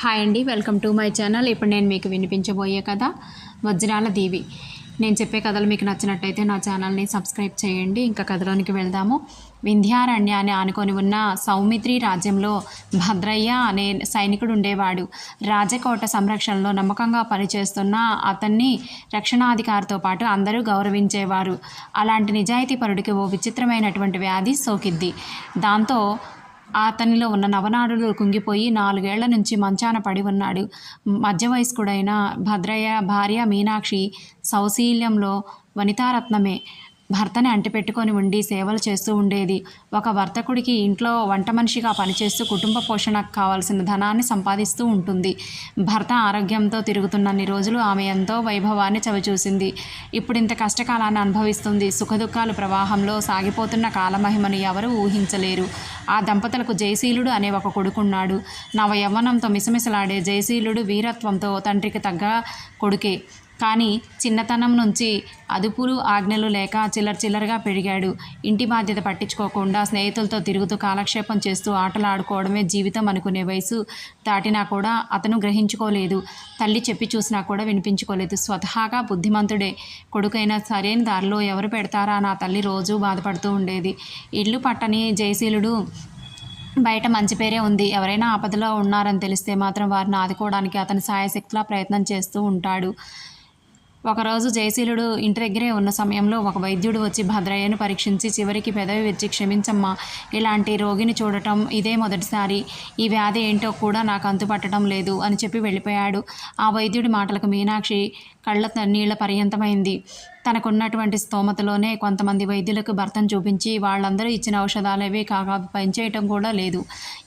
Hi అండి, welcome to my channel. ఇప్పుడు నేను మీకు వినిపించబోయే కథ వజ్రాల దేవి. నేను చెప్పే కథలు మీకు నచ్చినట్టయితే నా ఛానల్ని సబ్స్క్రైబ్ చేయండి. ఇంకా కథలోనికి వెళ్దాము. వింధ్యారణ్యాన్ని ఆనుకొని ఉన్న సౌమిత్రి రాజ్యంలో భద్రయ్య అనే సైనికుడు ఉండేవాడు. రాజకోట సంరక్షణలో నమ్మకంగా పనిచేస్తున్న అతన్ని రక్షణాధికారితో పాటు అందరూ గౌరవించేవారు. అలాంటి నిజాయితీపరుడికి ఓ విచిత్రమైనటువంటి వ్యాధి సోకిద్ది. దాంతో అతనిలో ఉన్న నవనాడులు కుంగిపోయి 4 ఏళ్ల నుంచి మంచాన పడి ఉన్నాడు. మధ్య వయస్కుడైన భద్రయ్య భార్య మీనాక్షి సౌశీల్యంలో వనితారత్నమే. భర్తని అంటిపెట్టుకొని ఉండి సేవలు చేస్తూ ఉండేది. ఒక వర్తకుడికి ఇంట్లో వంట మనిషిగా పనిచేస్తూ కుటుంబ పోషణకు కావాల్సిన ధనాన్ని సంపాదిస్తూ ఉంటుంది. భర్త ఆరోగ్యంతో తిరుగుతున్నన్ని రోజులు ఆమె ఎంతో వైభవాన్ని చవిచూసింది. ఇప్పుడు ఇంత కష్టకాలాన్ని అనుభవిస్తుంది. సుఖదుఖాలు ప్రవాహంలో సాగిపోతున్న కాలమహిమను ఎవరూ ఊహించలేరు. ఆ దంపతులకు జయశీలుడు అనే ఒక కొడుకున్నాడు. నవ యవ్వనంతో మిసమిసలాడే జయశీలుడు వీరత్వంతో తండ్రికి తగ్గ కొడుకే. కానీ చిన్నతనం నుంచి అదుపులు ఆజ్ఞలు లేక చిల్లరగా పెరిగాడు. ఇంటి బాధ్యత పట్టించుకోకుండా స్నేహితులతో తిరుగుతూ కాలక్షేపం చేస్తూ ఆటలు ఆడుకోవడమే జీవితం అనుకునే వయసు దాటినా కూడా అతను గ్రహించుకోలేదు. తల్లి చెప్పి చూసినా కూడా వినిపించుకోలేదు. స్వతహాగా బుద్ధిమంతుడే కొడుకైనా సరైన దారిలో ఎవరు పెడతారా నా తల్లి రోజూ బాధపడుతూ ఉండేది. ఇల్లు పట్టని జయశీలుడు బయట మంచి పేరే ఉంది. ఎవరైనా ఆపదలో ఉన్నారని తెలిస్తే మాత్రం వారిని ఆదుకోవడానికి అతని సాయశక్తిలా ప్రయత్నం చేస్తూ ఉంటాడు. ఒకరోజు జయశీలుడు ఇంటి దగ్గరే ఉన్న సమయంలో ఒక వైద్యుడు వచ్చి భద్రయ్యను పరీక్షించి చివరికి పెదవి విరిచి, క్షమించమ్మా, ఇలాంటి రోగిని చూడటం ఇదే మొదటిసారి. ఈ వ్యాధి ఏంటో కూడా నాకు అంతుపట్టడం లేదు అని చెప్పి వెళ్ళిపోయాడు. ఆ వైద్యుడి మాటలకు మీనాక్షి కళ్ళ నీళ్ల పర్యంతమైంది. తనకున్నటువంటి స్తోమతలోనే కొంతమంది వైద్యులకు భర్తను చూపించి వాళ్ళందరూ ఇచ్చిన ఔషధాలవే కాగా పనిచేయటం కూడా లేదు.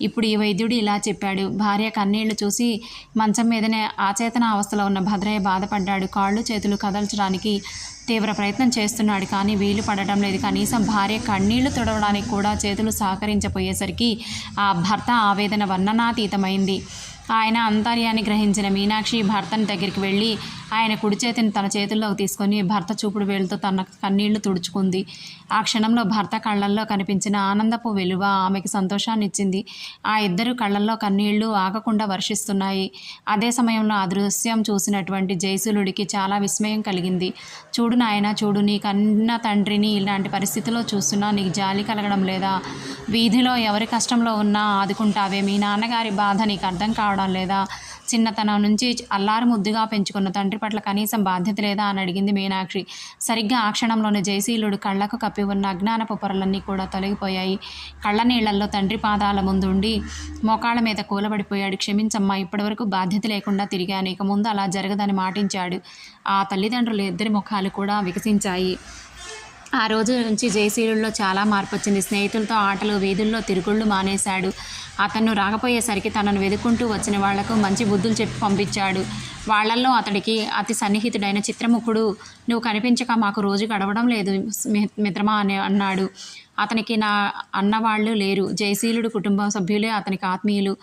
ఇప్పుడు ఈ వైద్యుడు ఇలా చెప్పాడు. భార్య కన్నీళ్లు చూసి మంచం మీదనే అచేతన అవస్థలో ఉన్న భద్రయ్య బాధపడ్డాడు. కాళ్ళు చేతులు కదల్చడానికి తీవ్ర ప్రయత్నం చేస్తున్నాడు, కానీ వీలు పడటం లేదు. కనీసం భార్య కన్నీళ్లు తుడవడానికి కూడా చేతులు సహకరించపోయేసరికి ఆ భర్త ఆవేదన వర్ణనాతీతమైంది. ఆయన అంతర్యాన్ని గ్రహించిన మీనాక్షి భర్తని దగ్గరికి వెళ్ళి ఆయన కుడి చేతిని తన చేతుల్లోకి తీసుకొని భర్త చూపుడు వేలుతో తన కన్నీళ్లు తుడుచుకుంది. ఆ క్షణంలో భర్త కళ్ళల్లో కనిపించిన ఆనందపు వెలువ ఆమెకి సంతోషాన్ని ఇచ్చింది. ఆ ఇద్దరు కళ్ళల్లో కన్నీళ్లు ఆగకుండా వర్షిస్తున్నాయి. అదే సమయంలో ఆ దృశ్యం చూసినటువంటి జయశీలుడికి చాలా విస్మయం కలిగింది. చూడు నాయన, చూడు, నీ కన్న తండ్రిని ఇలాంటి పరిస్థితిలో చూస్తున్నా నీకు జాలి కలగడం లేదా? వీధిలో ఎవరి కష్టంలో ఉన్నా ఆదుకుంటావే. మీ నాన్నగారి బాధ నీకు అర్థం కావడం లేదా? చిన్నతనం నుంచి అల్లారు ముద్దుగా పెంచుకున్న తండ్రి పట్ల కనీసం బాధ్యత లేదా అని అడిగింది మీనాక్షి. సరిగ్గా ఆ క్షణంలోనే జయశీలుడు కళ్ళకు కప్పి ఉన్న అజ్ఞానపు పొరలన్నీ కూడా తొలగిపోయాయి. కళ్ళ నీళ్లలో తండ్రి పాదాల ముందుండి మోకాళ్ళ మీద కూలబడిపోయాడు. క్షమించమ్మా, ఇప్పటివరకు బాధ్యత లేకుండా తిరిగాను, ఇక ముందు అలా జరగదని మాటించాడు. ఆ తల్లిదండ్రులు ఇద్దరి ముఖాలు కూడా వికసించాయి. ఆ రోజు నుంచి జయశీలుడిలో చాలా మార్పు వచ్చింది. స్నేహితులతో ఆటలు, వీధుల్లో తిరుగుళ్ళు మానేశాడు. అతను రాకపోయేసరికి తనను వెతుక్కుంటూ వచ్చిన వాళ్లకు మంచి బుద్ధులు చెప్పి పంపించాడు. వాళ్లల్లో అతడికి అతి సన్నిహితుడైన చిత్రముఖుడు, నువ్వు కనిపించక మాకు రోజు గడవడం లేదు మిత్రమా అని అన్నాడు. అతనికి నా అన్నవాళ్ళు లేరు. జయశీలుడు కుటుంబ సభ్యులే అతనికి ఆత్మీయులు.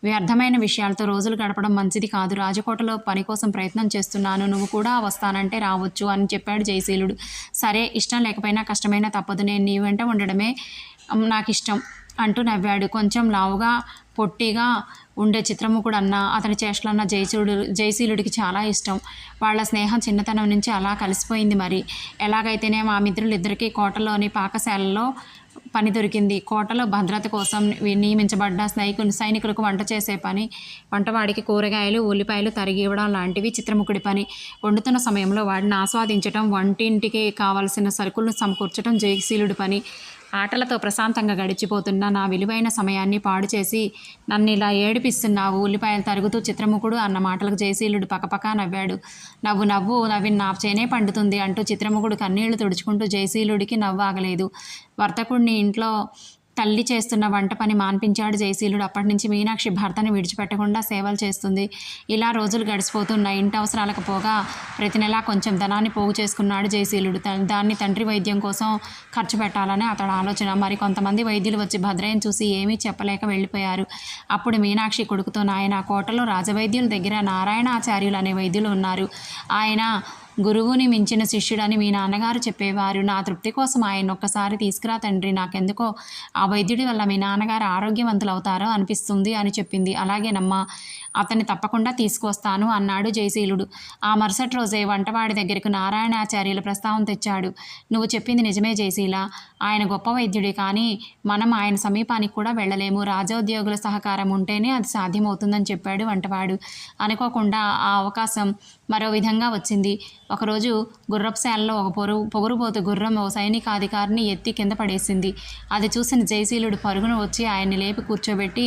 వ్యర్థమైన విషయాలతో రోజులు గడపడం మంచిది కాదు. రాజకోటలో పని కోసం ప్రయత్నం చేస్తున్నాను, నువ్వు కూడా వస్తానంటే రావచ్చు అని చెప్పాడు జయశీలుడు. సరే, ఇష్టం లేకపోయినా కష్టమైనా తప్పదు, నేను నీ వెంట ఉండడమే నాకు ఇష్టం అంటూ నవ్వాడు. కొంచెం లావుగా పొట్టిగా ఉండే చిత్రముఖుడు అన్న అతని చేష్టలన్న జయశీలుడికి చాలా ఇష్టం. వాళ్ళ స్నేహం చిన్నతనం నుంచి అలా కలిసిపోయింది. మరి ఎలాగైతేనే మా మిత్రులిద్దరికీ కోటలోని పాకశాలలో పని దొరికింది. కోటలో భద్రత కోసం నియమించబడ్డ సైనికులకు వంట చేసే పని, వంటవాడికి కూరగాయలు, ఉల్లిపాయలు తరిగి ఇవ్వడం లాంటివి చిత్రముఖుడి పని. వండుతున్న సమయంలో వాడిని ఆస్వాదించడం, వంటింటికి కావలసిన సరుకులను సమకూర్చడం జయశీలుడి పని. ఆటలతో ప్రశాంతంగా గడిచిపోతున్న నా విలువైన సమయాన్ని పాడు చేసి నన్ను ఇలా ఏడిపిస్తున్నావు, ఉల్లిపాయలు తరుగుతూ చిత్రముఖుడు అన్న మాటలకు జయశీలుడు పకపకా నవ్వాడు. నవ్వి నా చేనే పండుతుంది అంటూ చిత్రముఖుడు కన్నీళ్లు తుడుచుకుంటూ జయశీలుడికి నవ్వు ఆగలేదు. వర్తకుడిని ఇంట్లో తల్లి చేస్తున్న వంట పని మాన్పించాడు జయశీలుడు. అప్పటి నుంచి మీనాక్షి భర్తను విడిచిపెట్టకుండా సేవలు చేస్తుంది. ఇలా రోజులు గడిచిపోతున్న ఇంటి అవసరాలకు పోగా ప్రతి నెలా కొంచెం ధనాన్ని పోగు చేసుకున్నాడు జయశీలుడు. దాన్ని తండ్రి వైద్యం కోసం ఖర్చు పెట్టాలని అతడు ఆలోచన. మరి కొంతమంది వైద్యులు వచ్చి భద్రయ్యను చూసి ఏమీ చెప్పలేక వెళ్ళిపోయారు. అప్పుడు మీనాక్షి కొడుకుతో, నాయన, కోటలో రాజవైద్యుల దగ్గర నారాయణాచార్యులు అనే వైద్యులు ఉన్నారు. ఆయన గురువుని మించిన శిష్యుడని మీ నాన్నగారు చెప్పేవారు. నా తృప్తి కోసం ఆయన ఒక్కసారి తీసుకురా తండ్రి. నాకెందుకో ఆ వైద్యుడి వల్ల మీ నాన్నగారు ఆరోగ్యవంతులవుతారో అనిపిస్తుంది అని చెప్పింది. అలాగేనమ్మా, అతన్ని తప్పకుండా తీసుకొస్తాను అన్నాడు జయశీలుడు. ఆ మరుసటి రోజే వంటవాడి దగ్గరకు నారాయణాచార్యుల ప్రస్తావన తెచ్చాడు. నువ్వు చెప్పింది నిజమే జయశీల. ఆయన గొప్ప వైద్యుడే, కానీ మనం ఆయన సమీపానికి కూడా వెళ్ళలేము. రాజోద్యోగుల సహకారం ఉంటేనే అది సాధ్యమవుతుందని చెప్పాడు వంటవాడు. అనుకోకుండా ఆ అవకాశం మరో విధంగా వచ్చింది. ఒకరోజు గుర్రపుశాలలో ఒక పొగురుబోతు గుర్రం ఓ సైనికాధికారిని ఎత్తి కింద పడేసింది. అది చూసిన జయశీలుడు పరుగున వచ్చి ఆయన్ని లేపి కూర్చోబెట్టి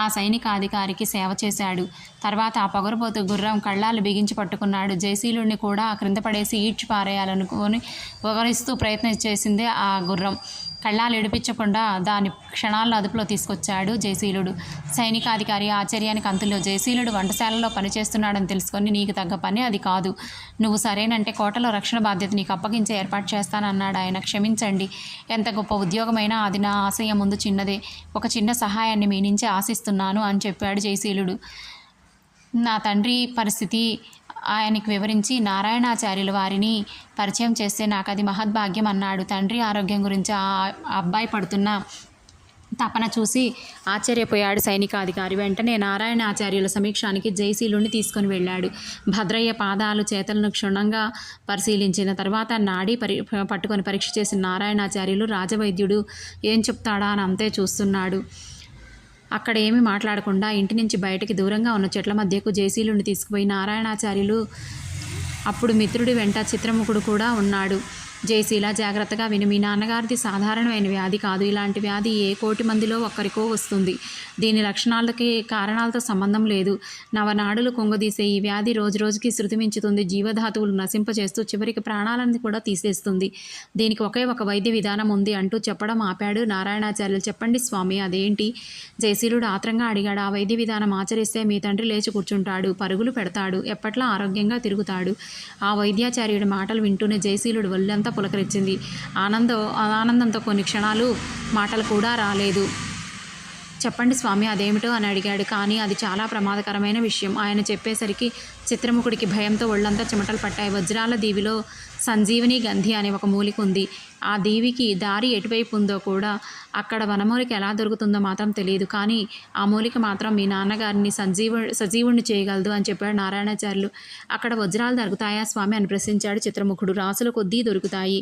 ఆ సైనికాధికారికి సేవ చేశాడు. తర్వాత ఆ పొగరుబోతు గుర్రం కళ్ళాలు బిగించి పట్టుకున్నాడు. జయశీలుడిని కూడా క్రింద పడేసి ఈడ్చి పారేయాలనుకొని పొగరిస్తూ ప్రయత్నం చేసిందే ఆ గుర్రం. కళ్ళాలు ఎడిపించకుండా దాని క్షణాల్లో అదుపులో తీసుకొచ్చాడు జయశీలుడు. సైనికాధికారి ఆశ్చర్యానికి అంతుల్లో, జయశీలుడు వంటశాలలో పనిచేస్తున్నాడని తెలుసుకొని, నీకు తగ్గ పని అది కాదు. నువ్వు సరేనంటే కోటలో రక్షణ బాధ్యత నీకు అప్పగించే ఏర్పాటు చేస్తానన్నాడు ఆయన. క్షమించండి, ఎంత గొప్ప ఉద్యోగమైనా అది నా ఆశయం ముందు చిన్నదే. ఒక చిన్న సహాయాన్ని మీ నుంచి ఆశిస్తున్నాను అని చెప్పాడు జయశీలుడు. నా తండ్రి పరిస్థితి ఆయనకి వివరించి నారాయణాచార్యుల వారిని పరిచయం చేస్తే నాకు అది మహద్భాగ్యం అన్నాడు. తండ్రి ఆరోగ్యం గురించి ఆ అబ్బాయి పడుతున్న తపన చూసి ఆశ్చర్యపోయాడు సైనికాధికారి. వెంటనే నారాయణాచార్యుల సమీక్షానికి జయశీలుని తీసుకొని వెళ్ళాడు. భద్రయ్య పాదాలు చేతులను క్షుణ్ణంగా పరిశీలించిన తర్వాత నాడీ పట్టుకొని పరీక్ష చేసిన నారాయణాచార్యులు రాజవైద్యుడు ఏం చెప్తాడా అని అంతే చూస్తున్నాడు. అక్కడ ఏమీ మాట్లాడకుండా ఇంటి నుంచి బయటికి దూరంగా ఉన్న చెట్ల మధ్యకు జయశీలుని తీసుకుపోయి నారాయణాచార్యులు అప్పుడు మిత్రుడి వెంట చిత్రముఖుడు కూడా ఉన్నాడు. జయశీల, జాగ్రత్తగా విను. మీ నాన్నగారిది సాధారణమైన వ్యాధి కాదు. ఇలాంటి వ్యాధి ఏ కోటి మందిలో ఒక్కరికో వస్తుంది. దీని లక్షణాలకి కారణాలతో సంబంధం లేదు. నవనాడులు కొంగదీసే ఈ వ్యాధి రోజు రోజుకి శృతి మించుతుంది. జీవధాతువులు నశింపచేస్తూ చివరికి ప్రాణాలను కూడా తీసేస్తుంది. దీనికి ఒకే ఒక వైద్య విధానం ఉంది అంటూ చెప్పడం ఆపాడు నారాయణాచార్యులు. చెప్పండి స్వామి, అదేంటి? జయశీలుడు ఆత్రంగా అడిగాడు. ఆ వైద్య విధానం ఆచరిస్తే మీ తండ్రి లేచి కూర్చుంటాడు, పరుగులు పెడతాడు, ఎప్పట్లా ఆరోగ్యంగా తిరుగుతాడు. ఆ వైద్యాచార్యుడి మాటలు వింటూనే జయశీలుడు ఒళ్ళంతా పులకరించింది. ఆనందంతో కొన్ని క్షణాలు మాటలు కూడా రాలేదు. చెప్పండి స్వామి, అదేమిటో అని అడిగాడు. కానీ అది చాలా ప్రమాదకరమైన విషయం. ఆయన చెప్పేసరికి చిత్రముఖుడికి భయంతో ఒళ్ళంతా చెమటలు పట్టాయి. వజ్రాల దీవిలో సంజీవని గంధి అనే ఒక మూలిక ఉంది. ఆ దీవికి దారి ఎటువైపు ఉందో కూడా, అక్కడ వనమూలిక ఎలా దొరుకుతుందో మాత్రం తెలియదు. కానీ ఆ మూలిక మాత్రం మీ నాన్నగారిని సజీవుణ్ణి చేయగలదు అని చెప్పాడు నారాయణాచార్యులు. అక్కడ వజ్రాలు దొరుకుతాయా స్వామి అని ప్రశ్నించాడు చిత్రముఖుడు. రాసుల కొద్దీ దొరుకుతాయి,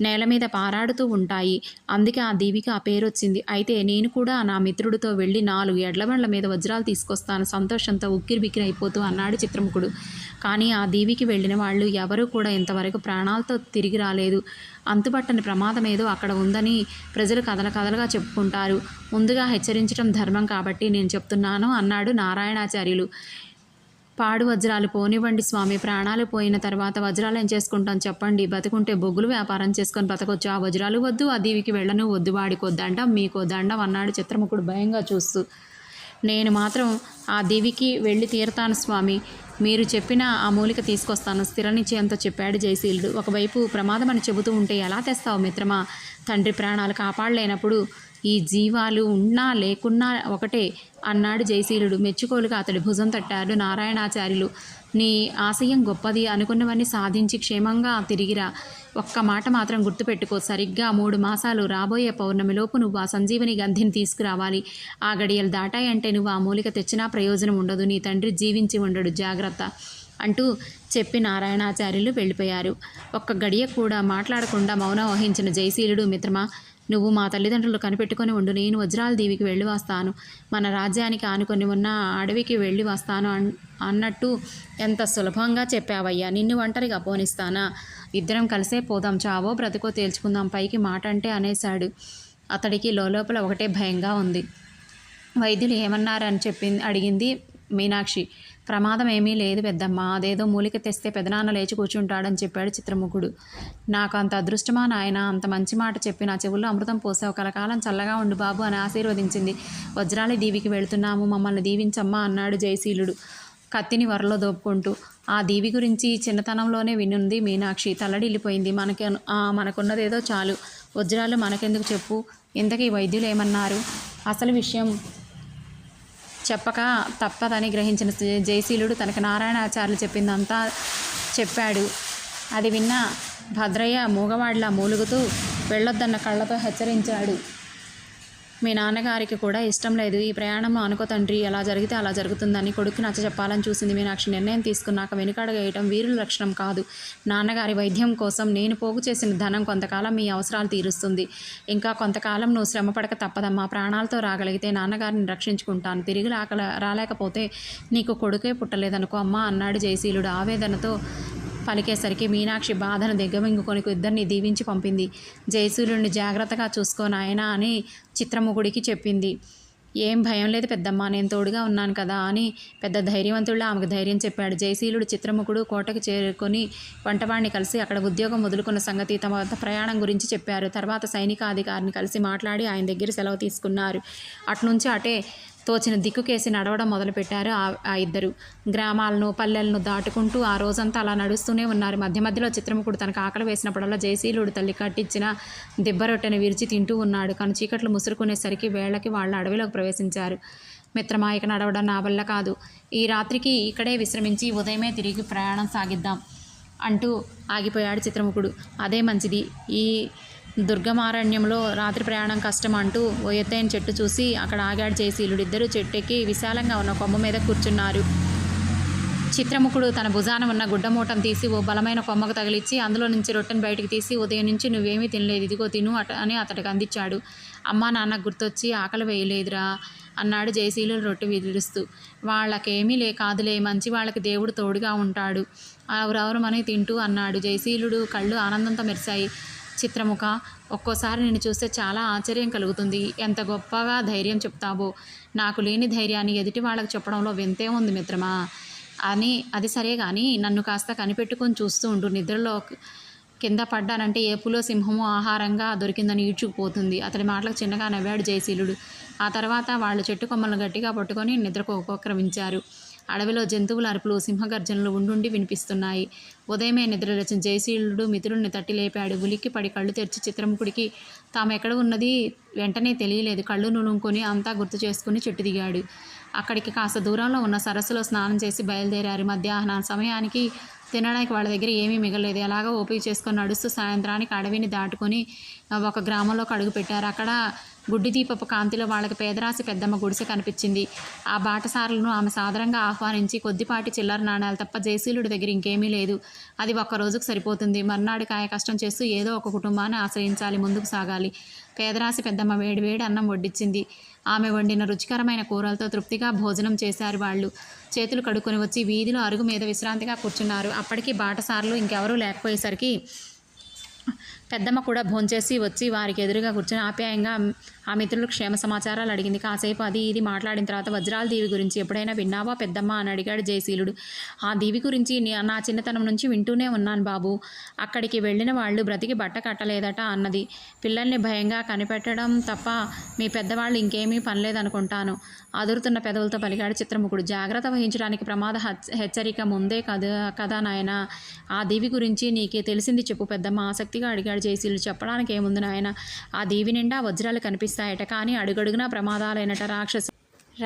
నేల మీద పారాడుతూ ఉంటాయి. అందుకే ఆ దీవికి ఆ పేరు వచ్చింది. అయితే నేను కూడా నా మిత్రుడితో వెళ్ళి 4 ఎడ్ల బండ్ల మీద వజ్రాలు తీసుకొస్తాను, సంతోషంతో ఉక్కిరిబిక్కిరి అయిపోతూ అన్నాడు చిత్రముఖుడు. కానీ ఆ దీవికి వెళ్ళిన వాళ్ళు ఎవరూ కూడా ఇంతవరకు ప్రాణాలతో తిరిగి రాలేదు. అంతుపట్టని ప్రమాదం ఏదో అక్కడ ఉందని ప్రజలు కథలుగా చెప్పుకుంటారు. ముందుగా హెచ్చరించడం ధర్మం కాబట్టి నేను చెప్తున్నాను అన్నాడు నారాయణాచార్యులు. పాడు వజ్రాలు పోనివ్వండి స్వామి, ప్రాణాలు పోయిన తర్వాత వజ్రాలు ఏం చేసుకుంటాం చెప్పండి? బతుకుంటే బొగ్గులు వ్యాపారం చేసుకొని బతకొచ్చు. ఆ వజ్రాలు వద్దు, ఆ దీవికి వెళ్ళను వద్దు, వాడికో దండం మీకో దండం అన్నాడు చిత్రముఖుడు భయంగా చూస్తూ. నేను మాత్రం ఆ దీవికి వెళ్ళి తీరతాను స్వామి, మీరు చెప్పిన ఆ మూలిక తీసుకొస్తాను స్థిర నిశ్చయంతో చెప్పాడు జయశీలుడు. ఒకవైపు ప్రమాదం అని చెబుతూ ఉంటే ఎలా తెస్తావు మిత్రమా? తండ్రి ప్రాణాలు కాపాడలేనప్పుడు ఈ జీవాలు ఉన్నా లేకున్నా ఒకటే అన్నాడు జయశీలుడు. మెచ్చుకోలుగా అతడి భుజం తట్టాడు నారాయణాచార్యులు. నీ ఆశయం గొప్పది, అనుకున్నవన్నీ సాధించి క్షేమంగా తిరిగిరా. ఒక్క మాట మాత్రం గుర్తుపెట్టుకో, సరిగ్గా 3 మాసాలు రాబోయే పౌర్ణమిలోపు నువ్వు ఆ సంజీవని గంధిని తీసుకురావాలి. ఆ గడియలు దాటాయంటే నువ్వు ఆ మూలిక తెచ్చినా ప్రయోజనం ఉండదు, నీ తండ్రి జీవించి ఉండడు, జాగ్రత్త అంటూ చెప్పి నారాయణాచార్యులు వెళ్ళిపోయారు. ఒక్క గడియ కూడా మాట్లాడకుండా మౌనం వహించిన జయశీలుడు, మిత్రమా, నువ్వు మా తల్లిదండ్రులు కనిపెట్టుకొని ఉండు, నేను వజ్రాల దీవికి వెళ్ళి వస్తాను, మన రాజ్యానికి ఆనుకొని ఉన్న అడవికి వెళ్ళి వస్తాను అన్నట్టు ఎంత సులభంగా చెప్పావయ్యా. నిన్ను ఒంటరిగా పోనిస్తానా? ఇద్దరం కలిసే పోదాం, చావో బ్రతుకో తేల్చుకుందాం పైకి మాట అంటే అనేశాడు. అతడికి లోపల ఒకటే భయంగా ఉంది. వైద్యులు ఏమన్నారని అడిగింది మీనాక్షి. ప్రమాదం ఏమీ లేదు పెద్దమ్మ, అదేదో మూలిక తెస్తే పెదనాన్న లేచి కూర్చుంటాడని చెప్పాడు చిత్రముఖుడు. నాకు అంత అదృష్టమా నాయన, అంత మంచి మాట చెప్పి నా చెవుల్లో అమృతం పోసావు, కలకాలం చల్లగా ఉండు బాబు అని ఆశీర్వదించింది. వజ్రాల దీవికి వెళుతున్నాము, మమ్మల్ని దీవించమ్మా అన్నాడు జయశీలుడు కత్తిని వరలో దోపుకుంటూ. ఆ దీవి గురించి చిన్నతనంలోనే వినుంది మీనాక్షి. తల్లడిల్లిపోయింది. మనకున్నదేదో చాలు, వజ్రాలు మనకెందుకు చెప్పు? ఇంతకీ వైద్యులు ఏమన్నారు? అసలు విషయం చెప్పక తప్పదని గ్రహించిన జయశీలుడు తనకు నారాయణాచార్యులు చెప్పిందంతా చెప్పాడు. అది విన్న భద్రయ్య మూగవాడిలా మూలుగుతూ వెళ్ళొద్దన్న కళ్ళతో హెచ్చరించాడు. మీ నాన్నగారికి కూడా ఇష్టం లేదు ఈ ప్రయాణం. అనుకో తండ్రి, ఎలా జరిగితే అలా జరుగుతుందని కొడుక్కి నచ్చ చెప్పాలని చూసింది మీనాక్షి. నిర్ణయం తీసుకున్నాక వెనుకడుగేయటం వీరుల లక్షణం కాదు. నాన్నగారి వైద్యం కోసం నేను పోగు చేసిన ధనం కొంతకాలం మీ అవసరాలు తీరుస్తుంది. ఇంకా కొంతకాలం నువ్వు శ్రమపడక తప్పదమ్మా. ప్రాణాలతో రాగలిగితే నాన్నగారిని రక్షించుకుంటాను. తిరిగి రాలేకపోతే నీకు కొడుకే పుట్టలేదనుకో అమ్మా అన్నాడు జయశీలుడు ఆవేదనతో పలికేసరికి మీనాక్షి బాధను దిగ్గమింగుకొని ఇద్దరిని దీవించి పంపింది. జయశీలుడిని జాగ్రత్తగా చూసుకో నాయనా అని చిత్రముఖుడికి చెప్పింది. ఏం భయం లేదు పెద్దమ్మ, నేను తోడుగా ఉన్నాను కదా అని పెద్ద ధైర్యవంతుడిలా ఆమెకు ధైర్యం చెప్పాడు. జయశీలుడు చిత్రముఖుడు కోటకు చేరుకొని వంటవాడిని కలిసి అక్కడ ఉద్యోగం వదులుకున్న సంగతి, తమ ప్రయాణం గురించి చెప్పారు. తర్వాత సైనికాధికారిని కలిసి మాట్లాడి ఆయన దగ్గర సెలవు తీసుకున్నారు. అటునుంచి అటే తోచిన దిక్కుకేసి నడవడం మొదలుపెట్టారు ఆ ఇద్దరు. గ్రామాలను పల్లెలను దాటుకుంటూ ఆ రోజంతా అలా నడుస్తూనే ఉన్నారు. మధ్య మధ్యలో చిత్రముఖుడు తనకు ఆకలి వేసినప్పుడల్లా జయశీలుడు తల్లి కట్టించిన దిబ్బరొట్టెను విరిచి తింటూ ఉన్నాడు. కానీ చీకట్లు ముసురుకునేసరికి వేళకి వాళ్ళ అడవిలోకి ప్రవేశించారు. మిత్రమా, ఇక నడవడం నా వల్ల కాదు. ఈ రాత్రికి ఇక్కడే విశ్రమించి ఉదయమే తిరిగి ప్రయాణం సాగిద్దాం అంటూ ఆగిపోయాడు చిత్రముఖుడు. అదే మంచిది. ఈ దుర్గమారణ్యంలో రాత్రి ప్రయాణం కష్టం అంటూ ఓ ఎత్తైన చెట్టు చూసి అక్కడ ఆగాడు జయశీలుడు. ఇద్దరు చెట్టెక్కి విశాలంగా ఉన్న కొమ్మ మీద కూర్చున్నారు. చిత్రముఖుడు తన భుజాన ఉన్న గుడ్డమూటను తీసి ఓ బలమైన కొమ్మకు తగిలిచ్చి అందులో నుంచి రొట్టెను బయటికి తీసి, ఉదయం నుంచి నువ్వేమీ తినలేదు, ఇదిగో తిను అని అతడికి అందించాడు. అమ్మా నాన్న గుర్తొచ్చి ఆకలి వేయలేదురా అన్నాడు జయశీలుడు రొట్టె విరుస్తూ. వాళ్ళకేమీ కాదులే, మంచి వాళ్ళకి దేవుడు తోడుగా ఉంటాడు, ఎవరెవరమని తింటూ అన్నాడు. జయశీలుడు కళ్ళు ఆనందంతో మెరిశాయి. చిత్రముఖ, ఒక్కోసారి నిన్ను చూస్తే చాలా ఆశ్చర్యం కలుగుతుంది. ఎంత గొప్పగా ధైర్యం చెప్తావో. నాకు లేని ధైర్యాన్ని ఎదుటి వాళ్ళకి చెప్పడంలో వింతే ఉంది మిత్రమా అని. అది సరే కానీ నన్ను కాస్త కనిపెట్టుకొని చూస్తూ ఉండు. నిద్రలో కింద పడ్డానంటే ఏపులో సింహము ఆహారంగా దొరికిందని ఈడ్చుకుపోతుంది. అతడి మాటలకు చిన్నగా నవ్వాడు జయశీలుడు. ఆ తర్వాత వాళ్ళు చెట్టు కొమ్మలను గట్టిగా పట్టుకొని నిద్రకు ఉపక్రమించారు. అడవిలో జంతువుల అరుపులు, సింహగర్జనలు ఉండుండి వినిపిస్తున్నాయి. ఉదయమే నిద్రలేచిన జయశీలుడు మిత్రుడిని తట్టి లేపాడు. ఉలిక్కి పడి కళ్ళు తెరిచి చిత్రముఖుడికి తాము ఎక్కడ ఉన్నది వెంటనే తెలియలేదు. కళ్ళు నునుముకొని అంతా గుర్తు చేసుకుని చెట్టు దిగాడు. అక్కడికి కాస్త దూరంలో ఉన్న సరస్సులో స్నానం చేసి బయలుదేరారు. మధ్యాహ్న సమయానికి తినడానికి వాళ్ళ దగ్గర ఏమీ మిగలేదు. ఎలాగో ఓపిక చేసుకొని నడుస్తూ సాయంత్రానికి అడవిని దాటుకొని ఒక గ్రామంలోకి అడుగు పెట్టారు. అక్కడ గుడ్డి దీపపు కాంతిలో వాళ్ళకి పేదరాశి పెద్దమ్మ గుడిసె కనిపించింది. ఆ బాటసారులను ఆమె సాదరంగా ఆహ్వానించి కొద్దిపాటి చిల్లర నాణాలు తప్ప జయశీలుడి దగ్గర ఇంకేమీ లేదు. అది ఒక్క రోజుకు సరిపోతుంది. మర్నాడు కాయ కష్టం చేస్తూ ఏదో ఒక కుటుంబాన్ని ఆశ్రయించాలి, ముందుకు సాగాలి. పేదరాశి పెద్దమ్మ వేడి అన్నం వడ్డించింది. ఆమె వండిన రుచికరమైన కూరలతో తృప్తిగా భోజనం చేశారు. వాళ్ళు చేతులు కడుక్కొని వచ్చి వీధిలో అరుగు మీద విశ్రాంతిగా కూర్చున్నారు. అప్పటికి బాటసారులు ఇంకెవరూ లేకపోయేసరికి పెద్దమ్మ కూడా భోంచేసి వచ్చి వారికి ఎదురుగా కూర్చొని ఆప్యాయంగా ఆ మిత్రులు క్షేమ సమాచారాలు అడిగింది. కాసేపు అది ఇది మాట్లాడిన తర్వాత వజ్రాల దీవి గురించి ఎప్పుడైనా విన్నావా పెద్దమ్మ అని అడిగాడు జయశీలుడు. ఆ దీవి గురించి నా చిన్నతనం నుంచి వింటూనే ఉన్నాను బాబు. అక్కడికి వెళ్ళిన వాళ్ళు బ్రతికి బట్ట కట్టలేదట అన్నది. పిల్లల్ని భయంగా కనిపెట్టడం తప్ప మీ పెద్దవాళ్ళు ఇంకేమీ పనిలేదనుకుంటాను అదురుతున్న పెదవులతో పలికాడు చిత్రముఖుడు. జాగ్రత్త వహించడానికి ప్రమాద హెచ్చరిక ముందే కదా నాయన. ఆ దీవి గురించి నీకే తెలిసింది చెప్పు పెద్దమ్మ ఆసక్తిగా అడిగాడు జయశీలుడు. చెప్పడానికి ఏముంది నాయన, ఆ దీవి నిండా వజ్రాలు కనిపిస్తాయట, కానీ అడుగడుగునా ప్రమాదాలైనట.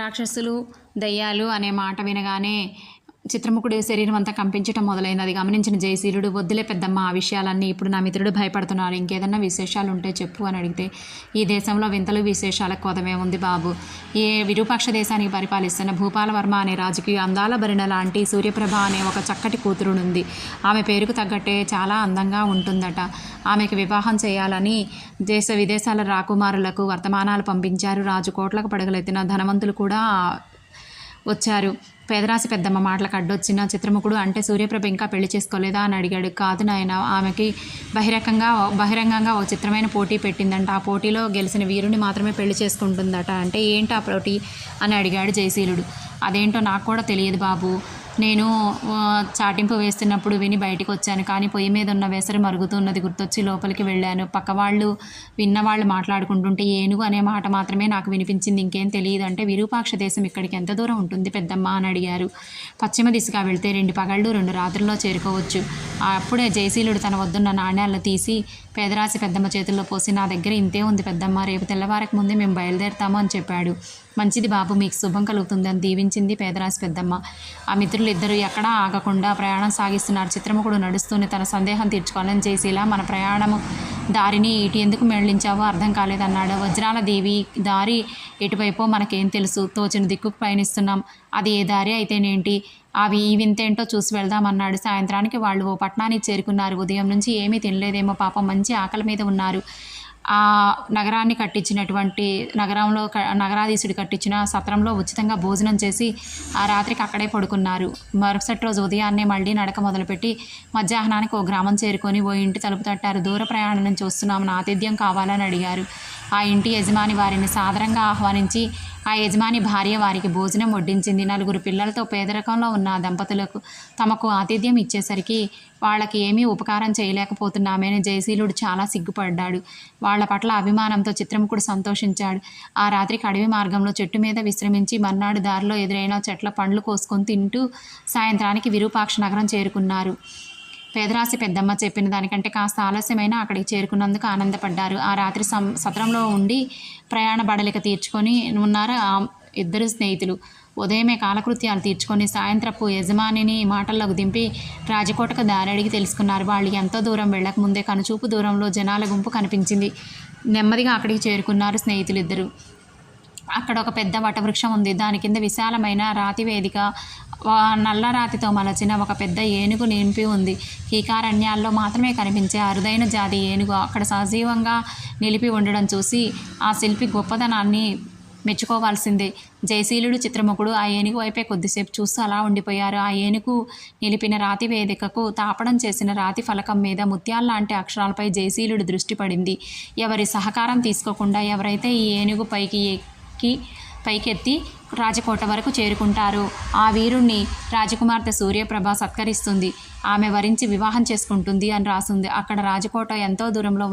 రాక్షసులు దయ్యాలు అనే మాట వినగానే చిత్రముఖుడి శరీరం అంతా కంపించటం మొదలైంది. అది గమనించిన జయశీలుడు, వద్దులే పెద్దమ్మ ఆ విషయాలన్నీ, ఇప్పుడు నా మిత్రుడు భయపడుతున్నారు, ఇంకేదన్నా విశేషాలు ఉంటే చెప్పు అని అడిగితే, ఈ దేశంలో వింతలు విశేషాలకు కొదమే ఉంది బాబు. ఏ విరూపాక్ష దేశానికి పరిపాలిస్తున్న భూపాలవర్మ అనే రాజుకి అందాల భరిణ లాంటి సూర్యప్రభ అనే ఒక చక్కటి కూతురునుంది. ఆమె పేరుకు తగ్గట్టే చాలా అందంగా ఉంటుందట. ఆమెకు వివాహం చేయాలని దేశ విదేశాల రాకుమారులకు వర్తమానాలు పంపించారు. రాజు కోట్లకు పడగలెత్తిన ధనవంతులు కూడా వచ్చారు. పేదరాశి పెద్దమ్మ మాటలకు అడ్డొచ్చిన చిత్రముఖుడు, అంటే సూర్యప్రభ ఇంకా పెళ్లి చేసుకోలేదా అని అడిగాడు. కాదు నాయన, ఆమెకి బహిరంగంగా ఒక చిత్రమైన పోటీ పెట్టిందంట. ఆ పోటీలో గెలిచిన వీరుని మాత్రమే పెళ్లి చేసుకుంటుందట. అంటే ఏంటి ఆ పోటీ అని అడిగాడు జయశీలుడు. అదేంటో నాకు కూడా తెలియదు బాబు. నేను చాటింపు వేస్తున్నప్పుడు విని బయటకు వచ్చాను, కానీ పొయ్యి మీద ఉన్న వెసరు మరుగుతున్నది గుర్తొచ్చి లోపలికి వెళ్ళాను. పక్కవాళ్ళు విన్నవాళ్ళు మాట్లాడుకుంటుంటే ఏనుగు అనే మాట మాత్రమే నాకు వినిపించింది, ఇంకేం తెలియదు. అంటే విరూపాక్ష దేశం ఇక్కడికి ఎంత దూరం ఉంటుంది పెద్దమ్మ అని అడిగారు. పశ్చిమ దిశగా వెళ్తే 2 పగళ్ళు 2 రాత్రుల్లో చేరుకోవచ్చు. అప్పుడే జయశీలుడు తన వద్దున్న నాణ్యాలను తీసి పేదరాశి పెద్దమ్మ చేతుల్లో పోసి, నా దగ్గర ఇంతే ఉంది పెద్దమ్మ, రేపు తెల్లవారకు ముందే మేము బయలుదేరుతాము అని చెప్పాడు. మంచిది బాబు, మీకు శుభం కలుగుతుందని దీవించింది పేదరాశి పెద్దమ్మ. ఆ మిత్రులు ఇద్దరు ఎక్కడా ఆగకుండా ప్రయాణం సాగిస్తున్నారు. చిత్రముఖుడు నడుస్తూనే తన సందేహం తీర్చుకోవాలని చేసేలా, మన ప్రయాణము దారిని ఇటు ఎందుకు మళ్లించావో అర్థం కాలేదన్నాడు. వజ్రాల దేవి, దారి ఎటువైపో మనకేం తెలుసు, తోచిన దిక్కుకు పయనిస్తున్నాం, అది ఏ దారి అయితేనేంటి, అవి ఈ వింతేంటో చూసి వెళ్దామన్నాడు. సాయంత్రానికి వాళ్ళు ఓ పట్టణానికి చేరుకున్నారు. ఉదయం నుంచి ఏమీ తినలేదేమో పాపం, మంచి ఆకలి మీద ఉన్నారు. ఆ నగరాన్ని కట్టించినటువంటి నగరాధీశుడు కట్టించిన సత్రంలో ఉచితంగా భోజనం చేసి ఆ రాత్రికి అక్కడే పడుకున్నారు. మరుసటి రోజు ఉదయాన్నే మళ్ళీ నడక మొదలుపెట్టి మధ్యాహ్నానికి ఓ గ్రామం చేరుకొని ఓ ఇంటి తలుపు తట్టారు. దూర ప్రయాణం నుంచి వస్తున్నామని ఆతిథ్యం కావాలని అడిగారు. ఆ ఇంటి యజమాని వారిని సాదరంగా ఆహ్వానించి ఆ యజమాని భార్య వారికి భోజనం వడ్డించింది. 4 పిల్లలతో పేదరికంలో ఉన్న దంపతులకు తమకు ఆతిథ్యం ఇచ్చేసరికి వాళ్ళకి ఏమీ ఉపకారం చేయలేకపోతున్నామని జయశీలుడు చాలా సిగ్గుపడ్డాడు. వాళ్ల పట్ల అభిమానంతో చిత్రముఖుడు సంతోషించాడు. ఆ రాత్రికి అడవి మార్గంలో చెట్టు మీద విశ్రమించి మర్నాడు దారిలో ఎదురైన చెట్ల పండ్లు కోసుకొని తింటూ సాయంత్రానికి విరూపాక్ష నగరం చేరుకున్నారు. పేదరాశి పెద్దమ్మ చెప్పిన దానికంటే కాస్త ఆలస్యమైనా అక్కడికి చేరుకున్నందుకు ఆనందపడ్డారు. ఆ రాత్రి సత్రంలో ఉండి ప్రయాణ బడలిక తీర్చుకొని ఉన్నారు ఆ ఇద్దరు స్నేహితులు. ఉదయమే కాలకృత్యాలు తీర్చుకొని సాయంత్రపు యజమానిని మాటల్లోకి దింపి రాజకోటకు దారి అడిగి తెలుసుకున్నారు. వాళ్ళు ఎంతో దూరం వెళ్ళకముందే కనుచూపు దూరంలో జనాల గుంపు కనిపించింది. నెమ్మదిగా అక్కడికి చేరుకున్నారు స్నేహితులు ఇద్దరు. అక్కడ ఒక పెద్ద వటవృక్షం ఉంది. దాని కింద విశాలమైన రాతి వేదిక, నల్ల రాతితో మలచిన ఒక పెద్ద ఏనుగు నింపి ఉంది. కీకారణ్యాల్లో మాత్రమే కనిపించే అరుదైన జాతి ఏనుగు అక్కడ సజీవంగా నిలిపి ఉండడం చూసి ఆ శిల్పి గొప్పదనాన్ని మెచ్చుకోవాల్సిందే. జయశీలుడు, చిత్రముఖుడు ఆ ఏనుగు వైపే కొద్దిసేపు చూస్తూ అలా ఉండిపోయారు. ఆ ఏనుగు నిలిపిన రాతి వేదికకు తాపడం చేసిన రాతి ఫలకం మీద ముత్యాల్లాంటి అక్షరాలపై జయశీలుడు దృష్టి పడింది. ఎవరి సహకారం తీసుకోకుండా ఎవరైతే ఈ ఏనుగు పైకెత్తి రాజకోట వరకు చేరుకుంటారో ఆ వీరుణ్ణి రాజకుమార్తె సూర్యప్రభ సత్కరిస్తుంది, ఆమె వరించి వివాహం చేసుకుంటుంది అని రాసుంది. అక్కడ రాజకోట ఎంతో దూరంలో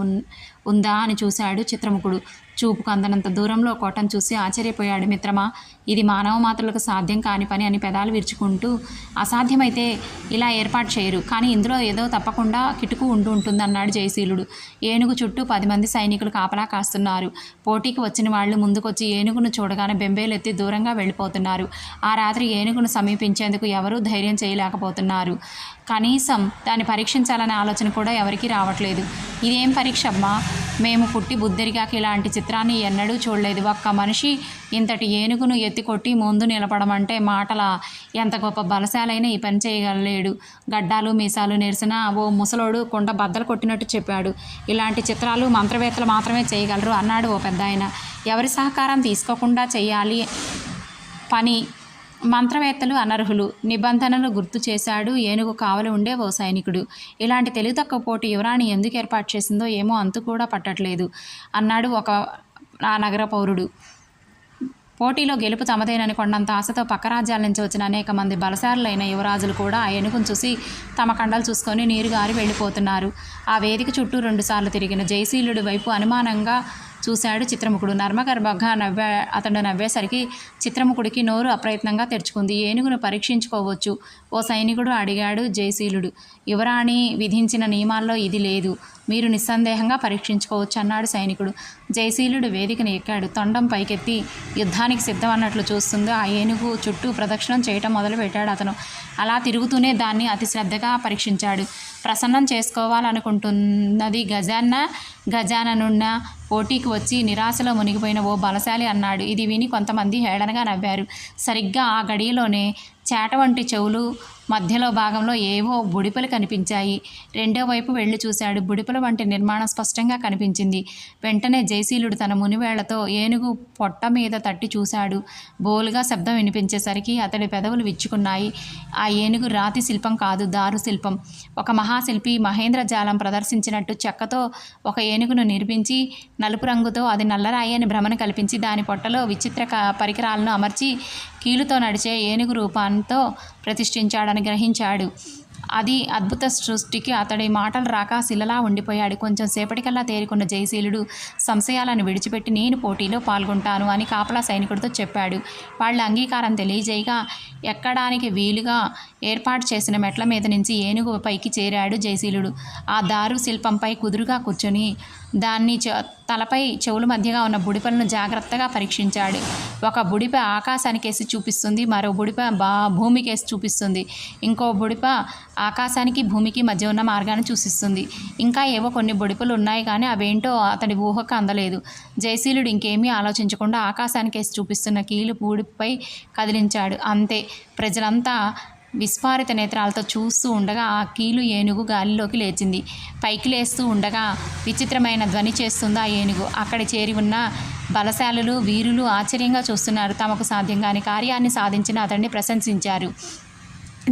ఉందా అని చూశాడు చిత్రముఖుడు. చూపుకు అందనంత దూరంలో కోటను చూసి ఆశ్చర్యపోయాడు. మిత్రమా, ఇది మానవ మాత్రులకు సాధ్యం కాని పని అని పెదాలు విరుచుకుంటూ, అసాధ్యమైతే ఇలా ఏర్పాటు చేయరు, కానీ ఇందులో ఏదో తప్పకుండా కిటుకు ఉంటుందన్నాడు జయశీలుడు. ఏనుగు చుట్టూ 10 మంది సైనికులు కాపలా కాస్తున్నారు. పోటీకి వచ్చిన వాళ్ళు ముందుకొచ్చి ఏనుగును చూడగానే బెంబేలెత్తి దూరంగా వెళ్ళిపోతున్నారు. ఆ రాత్రి ఏనుగును సమీపించేందుకు ఎవరూ ధైర్యం చేయలేకపోతున్నారు. కనీసం దాన్ని పరీక్షించాలనే ఆలోచన కూడా ఎవరికీ రావట్లేదు. ఇదేం పరీక్ష అమ్మా, మేము పుట్టి బుద్ధిరిగాక ఇలాంటి చిత్రాన్ని ఎన్నడూ చూడలేదు. ఒక్క మనిషి ఇంతటి ఏనుగును ఎత్తికొట్టి ముందు నిలబడమంటే మాటల, ఎంత గొప్ప బలశాలైనా ఈ పని చేయగలేడు. గడ్డాలు మీసాలు నెరిసిన ఓ ముసలోడు కుండ బద్దలు కొట్టినట్టు చెప్పాడు. ఇలాంటి చిత్రాలు మంత్రవేత్తలు మాత్రమే చేయగలరు అన్నాడు ఓ పెద్దాయన. ఎవరి సహకారం తీసుకోకుండా చేయాలి పని మంత్రవేత్తలు అనర్హులు, నిబంధనలు గుర్తు చేశాడు ఏనుగు కావలి ఉండే ఓ సైనికుడు. ఇలాంటి తెలివి తక్కువ పోటీ యువరాణి ఎందుకు ఏర్పాటు చేసిందో ఏమో అంతు కూడా పట్టట్లేదు అన్నాడు ఆ నగర పౌరుడు. పోటీలో గెలుపు తమదేనని కొండంత ఆశతో పక్క రాజ్యాల నుంచి వచ్చిన అనేక మంది బలశారులైన యువరాజులు కూడా ఆ ఏనుగును చూసి తమ కండలు చూసుకొని నీరుగారి వెళ్ళిపోతున్నారు. ఆ వేదిక చుట్టూ 2 సార్లు తిరిగిన జయశీలుడి వైపు అనుమానంగా చూశాడు చిత్రముఖుడు. నర్మగర్భంగా అతడు నవ్వేసరికి చిత్రముఖుడికి నోరు అప్రయత్నంగా తెరుచుకుంది. ఏనుగును పరీక్షించుకోవచ్చు ఓ సైనికుడు అడిగాడు జయశీలుడు. యువరాణి విధించిన నియమాల్లో ఇది లేదు, మీరు నిస్సందేహంగా పరీక్షించుకోవచ్చు అన్నాడు సైనికుడు. జయశీలుడు వేదికను ఎక్కాడు. తొండం పైకెత్తి యుద్ధానికి సిద్ధం అన్నట్లు చూస్తుంది ఆ ఏనుగు చుట్టూ ప్రదక్షిణం చేయటం మొదలుపెట్టాడు అతను. అలా తిరుగుతూనే దాన్ని అతి శ్రద్ధగా పరీక్షించాడు. ప్రసన్నం చేసుకోవాలనుకుంటున్నది గజాననున్న పోటీకి వచ్చి నిరాశలో మునిగిపోయిన ఓ బలశాలి అన్నాడు. ఇది విని కొంతమంది హేళనగా నవ్వారు. సరిగ్గా ఆ గడియలోనే చేట వంటి చెవులు మధ్యలో భాగంలో ఏవో బుడిపలు కనిపించాయి. రెండో వైపు వెళ్ళి చూశాడు. బుడిపల వంటి నిర్మాణం స్పష్టంగా కనిపించింది. వెంటనే జయశీలుడు తన మునివేళ్లతో ఏనుగు పొట్ట మీద తట్టి చూశాడు. బోలుగా శబ్దం వినిపించేసరికి అతడి పెదవులు విచ్చుకున్నాయి. ఆ ఏనుగు రాతి శిల్పం కాదు, దారు శిల్పం. ఒక మహాశిల్పి మహేంద్రజాలం ప్రదర్శించినట్టు చెక్కతో ఒక ఏనుగును నిర్మించి నలుపు రంగుతో అది నల్లరాయి అని భ్రమను కల్పించి దాని పొట్టలో విచిత్ర పరికరాలను అమర్చి కీలుతో నడిచే ఏనుగు రూపంతో ప్రతిష్ఠించాడని గ్రహించాడు. అది అద్భుత సృష్టికి అతడి మాటలు రాక శిలలా ఉండిపోయాడు. కొంచెం సేపటికల్లా తేరుకున్న జయశీలుడు సంశయాలను విడిచిపెట్టి నేను పోటీలో పాల్గొంటాను అని కాపలా సైనికుడితో చెప్పాడు. వాళ్ళ అంగీకారం తెలియజేయగా ఎక్కడానికి వీలుగా ఏర్పాటు చేసిన మెట్ల మీద నుంచి ఏనుగు పైకి చేరాడు జయశీలుడు. ఆ దారు శిల్పంపై కుదురుగా కూర్చొని దాన్ని తలపై చెవుల మధ్యగా ఉన్న బుడిపలను జాగ్రత్తగా పరీక్షించాడు. ఒక బుడిప ఆకాశానికేసి చూపిస్తుంది, మరో బుడిప భూమికేసి చూపిస్తుంది, ఇంకో బుడిప ఆకాశానికి భూమికి మధ్య ఉన్న మార్గాన్ని సూచిస్తుంది. ఇంకా ఏవో కొన్ని బుడిపలు ఉన్నాయి, కానీ అవేంటో అతడి ఊహకు అందలేదు. జయశీలుడు ఇంకేమీ ఆలోచించకుండా ఆకాశానికేసి చూపిస్తున్న కీలు బుడిపై కదిలించాడు. అంతే. ప్రజలంతా విస్ఫారిత నేత్రాలతో చూస్తూ ఉండగా ఆ కీలు ఏనుగు గాలిలోకి లేచింది. పైకి లేస్తూ ఉండగా విచిత్రమైన ధ్వని చేస్తుంది ఆ ఏనుగు. అక్కడ చేరి ఉన్న బలశాలులు, వీరులు ఆశ్చర్యంగా చూస్తున్నారు. తమకు సాధ్యం కాని కార్యాన్ని సాధించిన అతన్ని ప్రశంసించారు.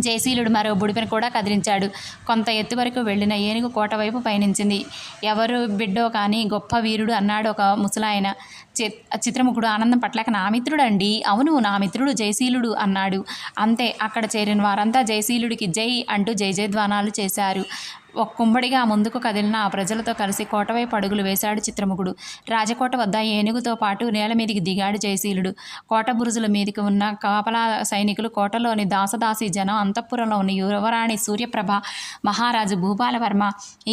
జయశీలుడు మరో బుడిపెను కూడా కదిలించాడు. కొంత ఎత్తు వరకు వెళ్ళిన ఏనుగు కోట వైపు పయనించింది. ఎవరు బిడ్డో కానీ గొప్ప వీరుడు అన్నాడు ఒక ముసలాయన. చిత్రముఖుడు ఆనందం పట్లక, నా మిత్రుడండి. అవును, నా మిత్రుడు జయశీలుడు అన్నాడు. అంతే. అక్కడ చేరిన వారంతా జయశీలుడికి జై అంటూ జయజయధ్వానాలు చేశారు. ఒక కుంబడిగా ముందుకు కదిలిన ఆ ప్రజలతో కలిసి కోటవైపు అడుగులు వేశాడు చిత్రముఖుడు. రాజకోట వద్ద ఏనుగుతో పాటు నేల మీదికి దిగాడు జయశీలుడు. కోట బురుజుల మీదికి ఉన్న కాపలా సైనికులు, కోటలోని దాసదాసి జనం, అంతఃపురంలో ఉన్న యువరాణి సూర్యప్రభ, మహారాజు భూపాలవర్మ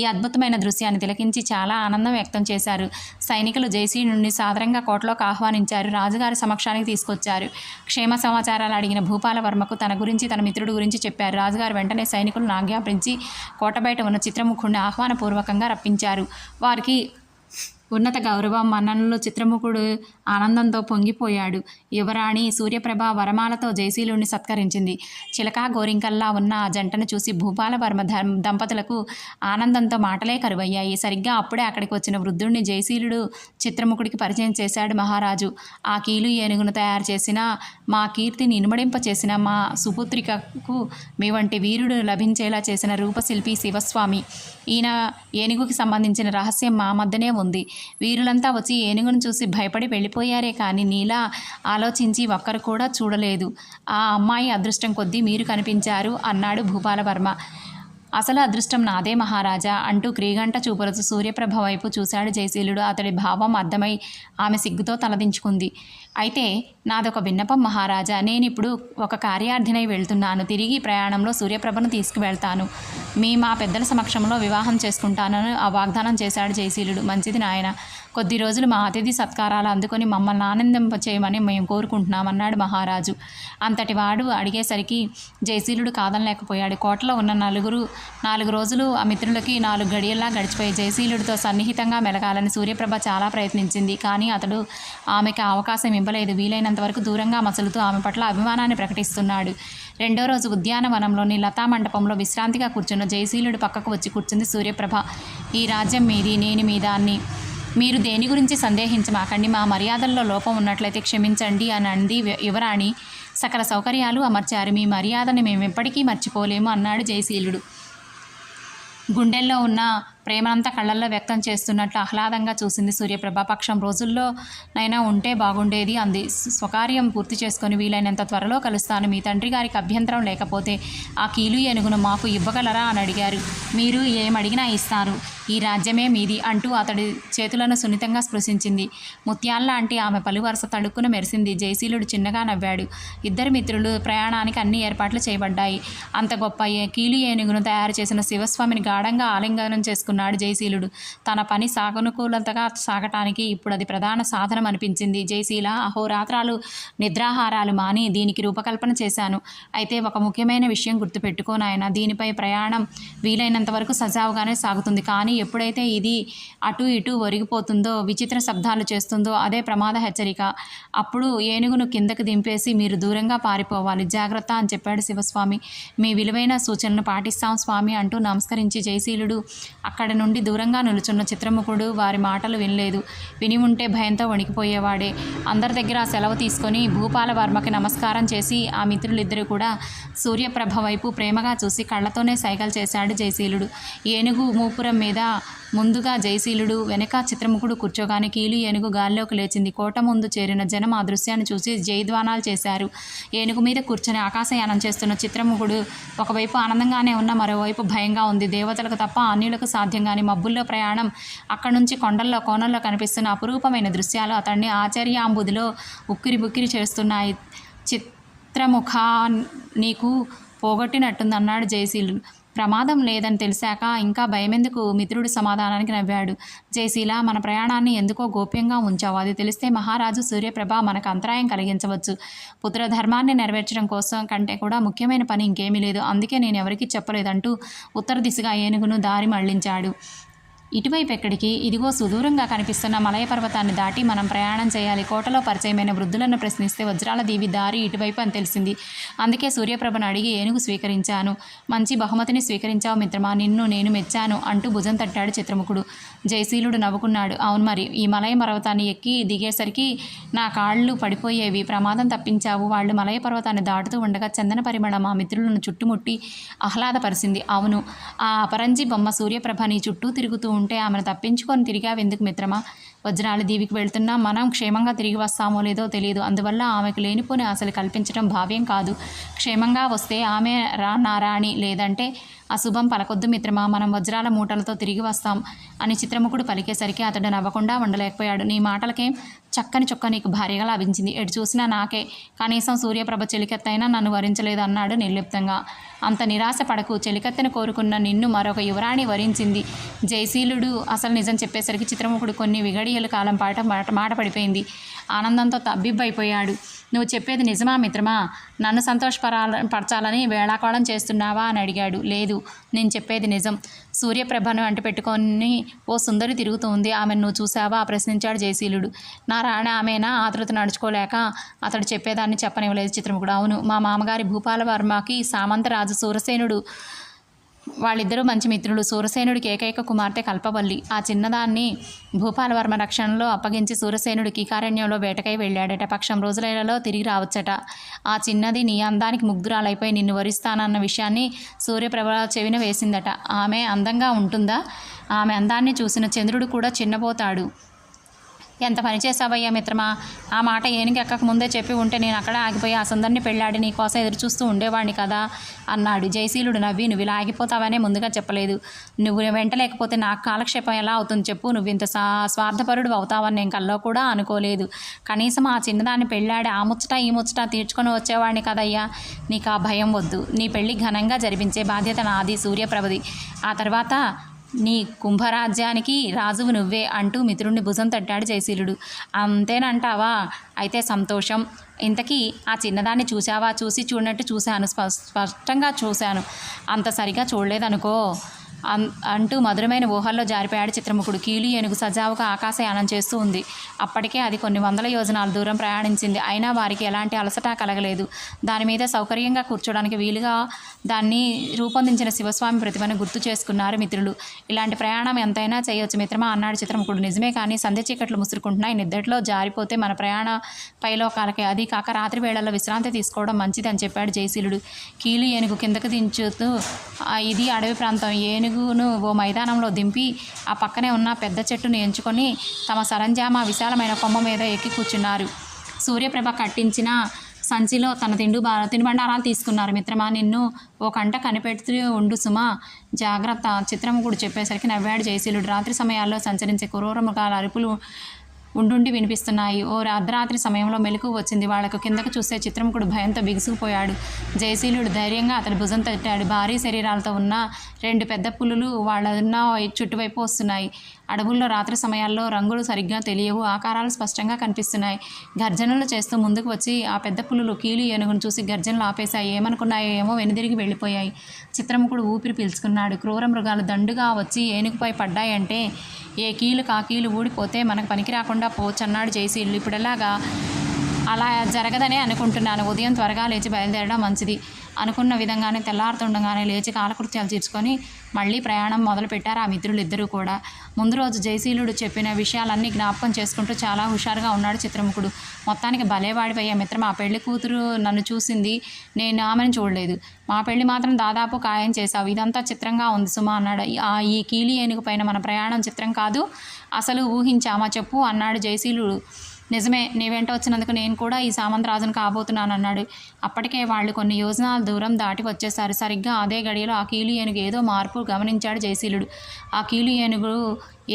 ఈ అద్భుతమైన దృశ్యాన్ని తిలకించి చాలా ఆనందం వ్యక్తం చేశారు. సైనికులు జయశీలుడిని సాదరంగా కోటలోకి ఆహ్వానించారు. రాజుగారి సమక్షానికి తీసుకొచ్చారు. క్షేమ సమాచారాలు అడిగిన భూపాలవర్మకు తన గురించి, తన మిత్రుడి గురించి చెప్పారు. రాజుగారు వెంటనే సైనికులను ఆజ్ఞాపించి కోట బయట ఉన్న చిత్రముఖుడిని ఆహ్వానపూర్వకంగా రప్పించారు. వారికి ఉన్నత గౌరవం, మన్ననలు. చిత్రముఖుడు ఆనందంతో పొంగిపోయాడు. యువరాణి సూర్యప్రభ వరమాలతో జయశీలుడిని సత్కరించింది. చిలకా గోరింకల్లా ఉన్న ఆ జంటను చూసి భూపాలవర్మ దంపతులకు ఆనందంతో మాటలే కరువయ్యాయి. సరిగ్గా అప్పుడే అక్కడికి వచ్చిన వృద్ధుడిని జయశీలుడు చిత్రముఖుడికి పరిచయం చేశాడు మహారాజు. ఆ కీలు ఏనుగును తయారు చేసిన, మా కీర్తిని ఇనుమడింప చేసిన మా సుపుత్రికకు మీ వంటి వీరుడు లభించేలా చేసిన రూపశిల్పి శివస్వామి. ఈయన ఏనుగుకి సంబంధించిన రహస్యం మా మధ్యనే ఉంది. వీరులంతా వచ్చి ఏనుగును చూసి భయపడి వెళ్ళిపోయారే కానీ నీలా ఆలోచించి ఒక్కరు కూడా చూడలేదు. ఆ అమ్మాయి అదృష్టం కొద్దీ మీరు కనిపించారు అన్నాడు భూపాలవర్మ. అసలు అదృష్టం నాదే మహారాజా అంటూ క్రీగంట చూపులతో సూర్యప్రభ వైపు చూశాడు జయశీలుడు. అతడి భావం అర్థమై ఆమె సిగ్గుతో తలదించుకుంది. అయితే నాదొక విన్నపం మహారాజా. నేనిప్పుడు ఒక కార్యార్థినై వెళ్తున్నాను. తిరిగి ప్రయాణంలో సూర్యప్రభను తీసుకువెళ్తాను. మా పెద్దల సమక్షంలో వివాహం చేసుకుంటానని ఆ వాగ్దానం చేశాడు జయశీలుడు. మంచిది నాయన. కొద్ది రోజులు మా అతిథి సత్కారాలు అందుకొని మమ్మల్ని ఆనందింపచేయమని మేము కోరుకుంటున్నామన్నాడు మహారాజు. అంతటి వాడు అడిగేసరికి జయశీలుడు కాదనలేకపోయాడు. కోటలో ఉన్న 4 రోజులు ఆ మిత్రులకి 4 గడియల్లా గడిచిపోయి జయశీలుడితో సన్నిహితంగా మెలగాలని సూర్యప్రభ చాలా ప్రయత్నించింది. కానీ అతడు ఆమెకి అవకాశం ఇవ్వలేదు. వీలైనంత వరకు దూరంగా మసులుతూ ఆమె పట్ల అభిమానాన్ని ప్రకటిస్తున్నాడు. 2వ రోజు ఉద్యానవనంలోని లతామండపంలో విశ్రాంతిగా కూర్చున్న జయశీలుడు పక్కకు వచ్చి కూర్చుంది సూర్యప్రభ. ఈ రాజ్యం మీది, నేను మీ దాన్ని. మీరు దేని గురించి సందేహించమాకండి. మా మర్యాదల్లో లోపం ఉన్నట్లయితే క్షమించండి అని అంది యువరాణి. సకల సౌకర్యాలు అమర్చారు. మీ మర్యాదని మేము ఎప్పటికీ మర్చిపోలేము అన్నాడు జయశీలుడు. గుండెల్లో ఉన్న ప్రేమనంతా కళ్ళల్లో వ్యక్తం చేస్తున్నట్లు ఆహ్లాదంగా చూసింది సూర్యప్రభ. పక్షం రోజుల్లోనైనా ఉంటే బాగుండేది అంది. స్వకార్యం పూర్తి చేసుకొని వీలైనంత త్వరలో కలుస్తాను. మీ తండ్రి గారికి అభ్యంతరం లేకపోతే ఆ కీలు ఏనుగును మాకు ఇవ్వగలరా అని అడిగారు. మీరు ఏమడిగినా ఇస్తారు. ఈ రాజ్యమే మీది అంటూ అతడి చేతులను సున్నితంగా స్పృశించింది. ముత్యాల్లాంటి ఆమె పలువరస తడుక్కున మెరిసింది. జయశీలుడు చిన్నగా నవ్వాడు. ఇద్దరు మిత్రులు ప్రయాణానికి అన్ని ఏర్పాట్లు చేయబడ్డాయి. అంత గొప్ప కీలు ఏనుగును తయారు చేసిన శివస్వామిని గాఢంగా ఆలింగనం చేసుకున్నాడు జయశీలుడు. తన పని సానుకూలతగా సాగటానికి ఇప్పుడు అది ప్రధాన సాధనం అనిపించింది. జయశీల, అహోరాత్రాలు నిద్రాహారాలు మాని దీనికి రూపకల్పన చేశాను. అయితే ఒక ముఖ్యమైన విషయం గుర్తుపెట్టుకోనాయన. దీనిపై ప్రయాణం వీలైనంత వరకు సజావుగానే సాగుతుంది. కానీ ఎప్పుడైతే ఇది అటు ఇటు ఒరిగిపోతుందో, విచిత్ర శబ్దాలు చేస్తుందో అదే ప్రమాద హెచ్చరిక. అప్పుడు ఏనుగును కిందకు దింపేసి మీరు దూరంగా పారిపోవాలి. జాగ్రత్త అని చెప్పాడు శివస్వామి. మీ విలువైన సూచనలు పాటిస్తాం స్వామి అంటూ నమస్కరించి జయశీలుడు అక్కడి నుండి దూరంగా నిలుచున్న చిత్రముఖుడు వారి మాటలు వినలేదు. విని ఉంటే భయంతో వణికిపోయేవాడే. అందరి దగ్గర సెలవు తీసుకొని భూపాలవర్మకి నమస్కారం చేసి ఆ మిత్రులిద్దరూ కూడా సూర్యప్రభ వైపు ప్రేమగా చూసి కళ్ళతోనే సైగలు చేశాడు జయశీలుడు. ఏనుగు మూపురం మీద ముందుగా జయశీలుడు, వెనక చిత్రముఖుడు కూర్చోగానే కీలు ఏనుగు గాల్లోకి లేచింది. కోట ముందు చేరిన జనం ఆ దృశ్యాన్ని చూసి జయధ్వానాలు చేశారు. ఏనుగు మీద కూర్చొని ఆకాశయానం చేస్తున్న చిత్రముఖుడు ఒకవైపు ఆనందంగానే ఉన్న, మరోవైపు భయంగా ఉంది. దేవతలకు తప్ప అన్యులకు సాధ్యం కాని మబ్బుల్లో ప్రయాణం. అక్కడి నుంచి కొండల్లో కోనల్లో కనిపిస్తున్న అపురూపమైన దృశ్యాలు అతన్ని ఆశ్చర్యాంబుదిలో ఉక్కిరి బుక్కిరి చేస్తున్నాయి. చిత్రముఖ, నీకు పోగొట్టినట్టుందన్నాడు జయశీలుడు. ప్రమాదం లేదని తెలిసాక ఇంకా భయమెందుకు? మిత్రుడి సమాధానానికి నవ్వాడు. జయశీల, మన ప్రయాణాన్ని ఎందుకో గోప్యంగా ఉంచావు. అది తెలిస్తే మహారాజు సూర్యప్రభ మనకు అంతరాయం కలిగించవచ్చు. పుత్రధర్మాన్ని నెరవేర్చడం కోసం కంటే కూడా ముఖ్యమైన పని ఇంకేమీ లేదు. అందుకే నేను ఎవరికీ చెప్పలేదంటూ ఉత్తర దిశగా ఏనుగును దారి మళ్లించాడు. ఇటువైపు ఎక్కడికి? ఇదిగో సుదూరంగా కనిపిస్తున్న మలయ పర్వతాన్ని దాటి మనం ప్రయాణం చేయాలి. కోటలో పరిచయమైన వృద్ధులను ప్రశ్నిస్తే వజ్రాల దీవి దారి ఇటువైపు అని తెలిసింది. అందుకే సూర్యప్రభను అడిగి ఏనుగు స్వీకరించాను. మంచి బహుమతిని స్వీకరించావు మిత్రమా, నిన్ను నేను మెచ్చాను అంటూ భుజం తట్టాడు చిత్రముఖుడు. జయశీలుడు నవ్వుకున్నాడు. అవును మరి, ఈ మలయ పర్వతాన్ని ఎక్కి దిగేసరికి నా కాళ్ళు పడిపోయేవి. ప్రమాదం తప్పించావు. వాళ్ళు మలయ పర్వతాన్ని దాటుతూ ఉండగా చందన పరిమళం మా మిత్రులను చుట్టుముట్టి ఆహ్లాదపరిచింది. అవును, ఆ అపరంజి బొమ్మ సూర్యప్రభ నీ చుట్టూ తిరుగుతూ ఉంటే ఆమెను తప్పించుకొని తిరిగావెందుకు మిత్రమా? వజ్రాల దీవికి వెళ్తున్నా మనం క్షేమంగా తిరిగి వస్తామో లేదో తెలియదు. అందువల్ల ఆమెకు లేనిపోని ఆశలు కల్పించడం భావ్యం కాదు. క్షేమంగా వస్తే ఆమె నా రాణి, లేదంటే అశుభం పలకొద్దు మిత్రమా. మనం వజ్రాల మూటలతో తిరిగి వస్తాం అని చిత్రముఖుడు పలికేసరికి అతడు నవ్వకుండా ఉండలేకపోయాడు. నీ మాటలకేం చక్కని చొక్క నీకు భార్యగా లభించింది. ఎటు చూసినా నాకే. కనీసం సూర్యప్రభ చెలికత్తైనా నన్ను వరించలేదు అన్నాడు నిర్లిప్తంగా. అంత నిరాశ పడకు. చెలికత్తెను కోరుకున్న నిన్ను మరొక యువరాణి వరించింది. జయశీలుడు అసలు నిజం చెప్పేసరికి చిత్రముఖుడు కొన్ని విగడియల కాలం పాట మాట పడిపోయింది. ఆనందంతో తబ్బిబ్బైపోయాడు. నువ్వు చెప్పేది నిజమా మిత్రమా? నన్ను సంతోషపరచాలని వేళాకోళం చేస్తున్నావా అని అడిగాడు. లేదు, నేను చెప్పేది నిజం. సూర్యప్రభను అంటిపెట్టుకొని ఓ సుందరి తిరుగుతూ ఉంది. ఆమెను నువ్వు చూసావా? ప్రశ్నించాడు జయశీలుడు. నా రాణి ఆమెనా? ఆతృత నడుచుకోలేక అతడు చెప్పేదాన్ని చెప్పనివ్వలేదు చిత్రముఖుడు. అవును, మా మామగారి భూపాలవర్మకి సామంతరాజు సూరసేనుడు, వాళ్ళిద్దరూ మంచి మిత్రులు. సూరసేనుడికి ఏకైక కుమార్తె కల్పవల్లి. ఆ చిన్నదాన్ని భూపాలవర్మ రక్షణలో అప్పగించి సూరసేనుడు కీకారణ్యంలో వేటకై వెళ్ళాడట. పక్షం రోజులలో తిరిగి రావచ్చట. ఆ చిన్నది నీ అందానికి ముగ్ధురాలైపోయి నిన్ను వరిస్తానన్న విషయాన్ని సూర్యప్రభ చెవిన వేసిందట. ఆమె అందంగా ఉంటుందా? ఆమె అందాన్ని చూసిన చంద్రుడు కూడా చిన్నపోతాడు. ఎంత పని చేసావయ్యా మిత్రమా? ఆ మాట ఏనుగు ఎక్కక ముందే చెప్పి ఉంటే నేను అక్కడ ఆగిపోయి ఆ సుందరిని పెళ్ళాడి నీ కోసం ఎదురుచూస్తూ ఉండేవాడిని కదా అన్నాడు. జయశీలుడు నవ్వి, నువ్వు ఇలా ఆగిపోతావనే ముందుగా చెప్పలేదు. నువ్వు వెంట లేకపోతే నాకు కాలక్షేపం ఎలా అవుతుంది చెప్పు? నువ్వు ఇంత స్వార్థపరుడు అవుతావని నేను కల్లో కూడా అనుకోలేదు. కనీసం ఆ చిన్నదాన్ని పెళ్ళాడి ఆ ముచ్చట ఈ ముచ్చట తీర్చుకొని వచ్చేవాడిని కదయ్యా. నీకు ఆ భయం వద్దు. నీ పెళ్ళి ఘనంగా జరిపించే బాధ్యత నాది, సూర్యప్రభది. ఆ తర్వాత నీ కుంభరాజ్యానికి రాజువు నువ్వే అంటూ మిత్రుడిని భుజం తట్టాడు జయశీలుడు. అంతేనంటావా? అయితే సంతోషం. ఇంతకీ ఆ చిన్నదాన్ని చూసావా? చూడనట్టు చూశాను, స్పష్టంగా చూశాను. అంత సరిగా చూడలేదనుకో అంటూ మధురమైన ఊహల్లో జారిపోయాడు చిత్రముఖుడు. కీలు ఏనుగు సజావుగా ఆకాశయానం చేస్తూ ఉంది. అప్పటికే అది కొన్ని వందల యోజనాల దూరం ప్రయాణించింది. అయినా వారికి ఎలాంటి అలసట కలగలేదు. దాని మీద సౌకర్యంగా కూర్చోడానికి వీలుగా దాన్ని రూపొందించిన శివస్వామి ప్రతిభను గుర్తు చేసుకున్నారు మిత్రులు. ఇలాంటి ప్రయాణం ఎంతైనా చేయొచ్చు మిత్రమా అన్నాడు చిత్రముఖుడు. నిజమే, కానీ సంధ్య చీకట్లు ముసురుకుంటున్నాయి. నిద్దట్లో జారిపోతే మన ప్రయాణ పైలోకాలకి. అది కాక రాత్రి వేళల్లో విశ్రాంతి తీసుకోవడం మంచిది అని చెప్పాడు జయశీలుడు. కీలు ఏనుగు కిందకు దించుతూ, ఇది అడవి ప్రాంతం. ఏనుగును ఓ మైదానంలో దింపి ఆ పక్కనే ఉన్న పెద్ద చెట్టును ఎంచుకొని తమ సరంజామా విశాలమైన కొమ్మ మీద ఎక్కి కూర్చున్నారు. సూర్యప్రభ కట్టించిన సంచిలో తన తినుబండారాలు తీసుకున్నారు. మిత్రమా, నిన్ను ఓ కంట కనిపెడుతూ ఉండు సుమా, జాగ్రత్త. చిత్రముఖుడు చెప్పేసరికి నవ్వాడు జయశీలుడు. రాత్రి సమయాల్లో సంచరించే క్రూర మృగాల అరుపులు ఉండుండి వినిపిస్తున్నాయి. ఓ అర్ధరాత్రి సమయంలో మెలకువ వచ్చింది వాళ్లకు. కిందకు చూస్తే చిత్రముఖుడు భయంతో బిగుసుకుపోయాడు. జయశీలుడు ధైర్యంగా అతని భుజం తట్టాడు. భారీ శరీరాలతో ఉన్న 2 పెద్ద పులులు వాళ్ళన్న చుట్టువైపు వస్తున్నాయి. అడవుల్లో రాత్రి సమయాల్లో రంగులు సరిగ్గా తెలియవు, ఆకారాలు స్పష్టంగా కనిపిస్తున్నాయి. గర్జనలు చేస్తూ ముందుకు వచ్చి ఆ పెద్ద పులులు కీలు ఏనుగును చూసి గర్జనలు ఆపేశాయి. ఏమనుకున్నాయో ఏమో వెనుదిరిగి వెళ్ళిపోయాయి. చిత్రముఖుడు ఊపిరి పీల్చుకున్నాడు. క్రూర మృగాలు దండుగా వచ్చి ఏనుగుపై పడ్డాయంటే ఏ కీలు కాకీలు ఊడిపోతే మనకు పనికి రాకుండా పోవచ్చన్నాడు జయశీలుడు. ఇప్పుడెలాగా? అలా జరగదనే అనుకుంటున్నాను. ఉదయం త్వరగా లేచి బయలుదేరడం మంచిది. అనుకున్న విధంగానే తెల్లారుతుండగానే లేచి కాలకృత్యాలు తీర్చుకొని మళ్ళీ ప్రయాణం మొదలుపెట్టారు ఆ మిత్రులిద్దరూ కూడా. ముందు రోజు జయశీలుడు చెప్పిన విషయాలన్నీ జ్ఞాపకం చేసుకుంటూ చాలా హుషారుగా ఉన్నాడు చిత్రముఖుడు. మొత్తానికి భలేవాడివయ్యా మిత్రం. మా పెళ్లి కూతురు నన్ను చూసింది, నేను ఆమెను చూడలేదు. మా పెళ్లి మాత్రం దాదాపు ఖాయం చేశావు. ఇదంతా చిత్రంగా ఉంది సుమా అన్నాడు. ఈ కీలి ఏనుగు పైన మన ప్రయాణం చిత్రం కాదు, అసలు ఊహించామా చెప్పు అన్నాడు జయశీలుడు నిజమే, నీ వెంట వచ్చినందుకు నేను కూడా ఈ సామంతరాజును కాబోతున్నానన్నాడు. అప్పటికే వాళ్ళు కొన్ని యోజనాల దూరం దాటి వచ్చేశారు. సరిగ్గా అదే గడియలో ఆ కీలు ఏనుగు ఏదో మార్పు గమనించాడు జయశీలుడు. ఆ కీలు ఏనుగు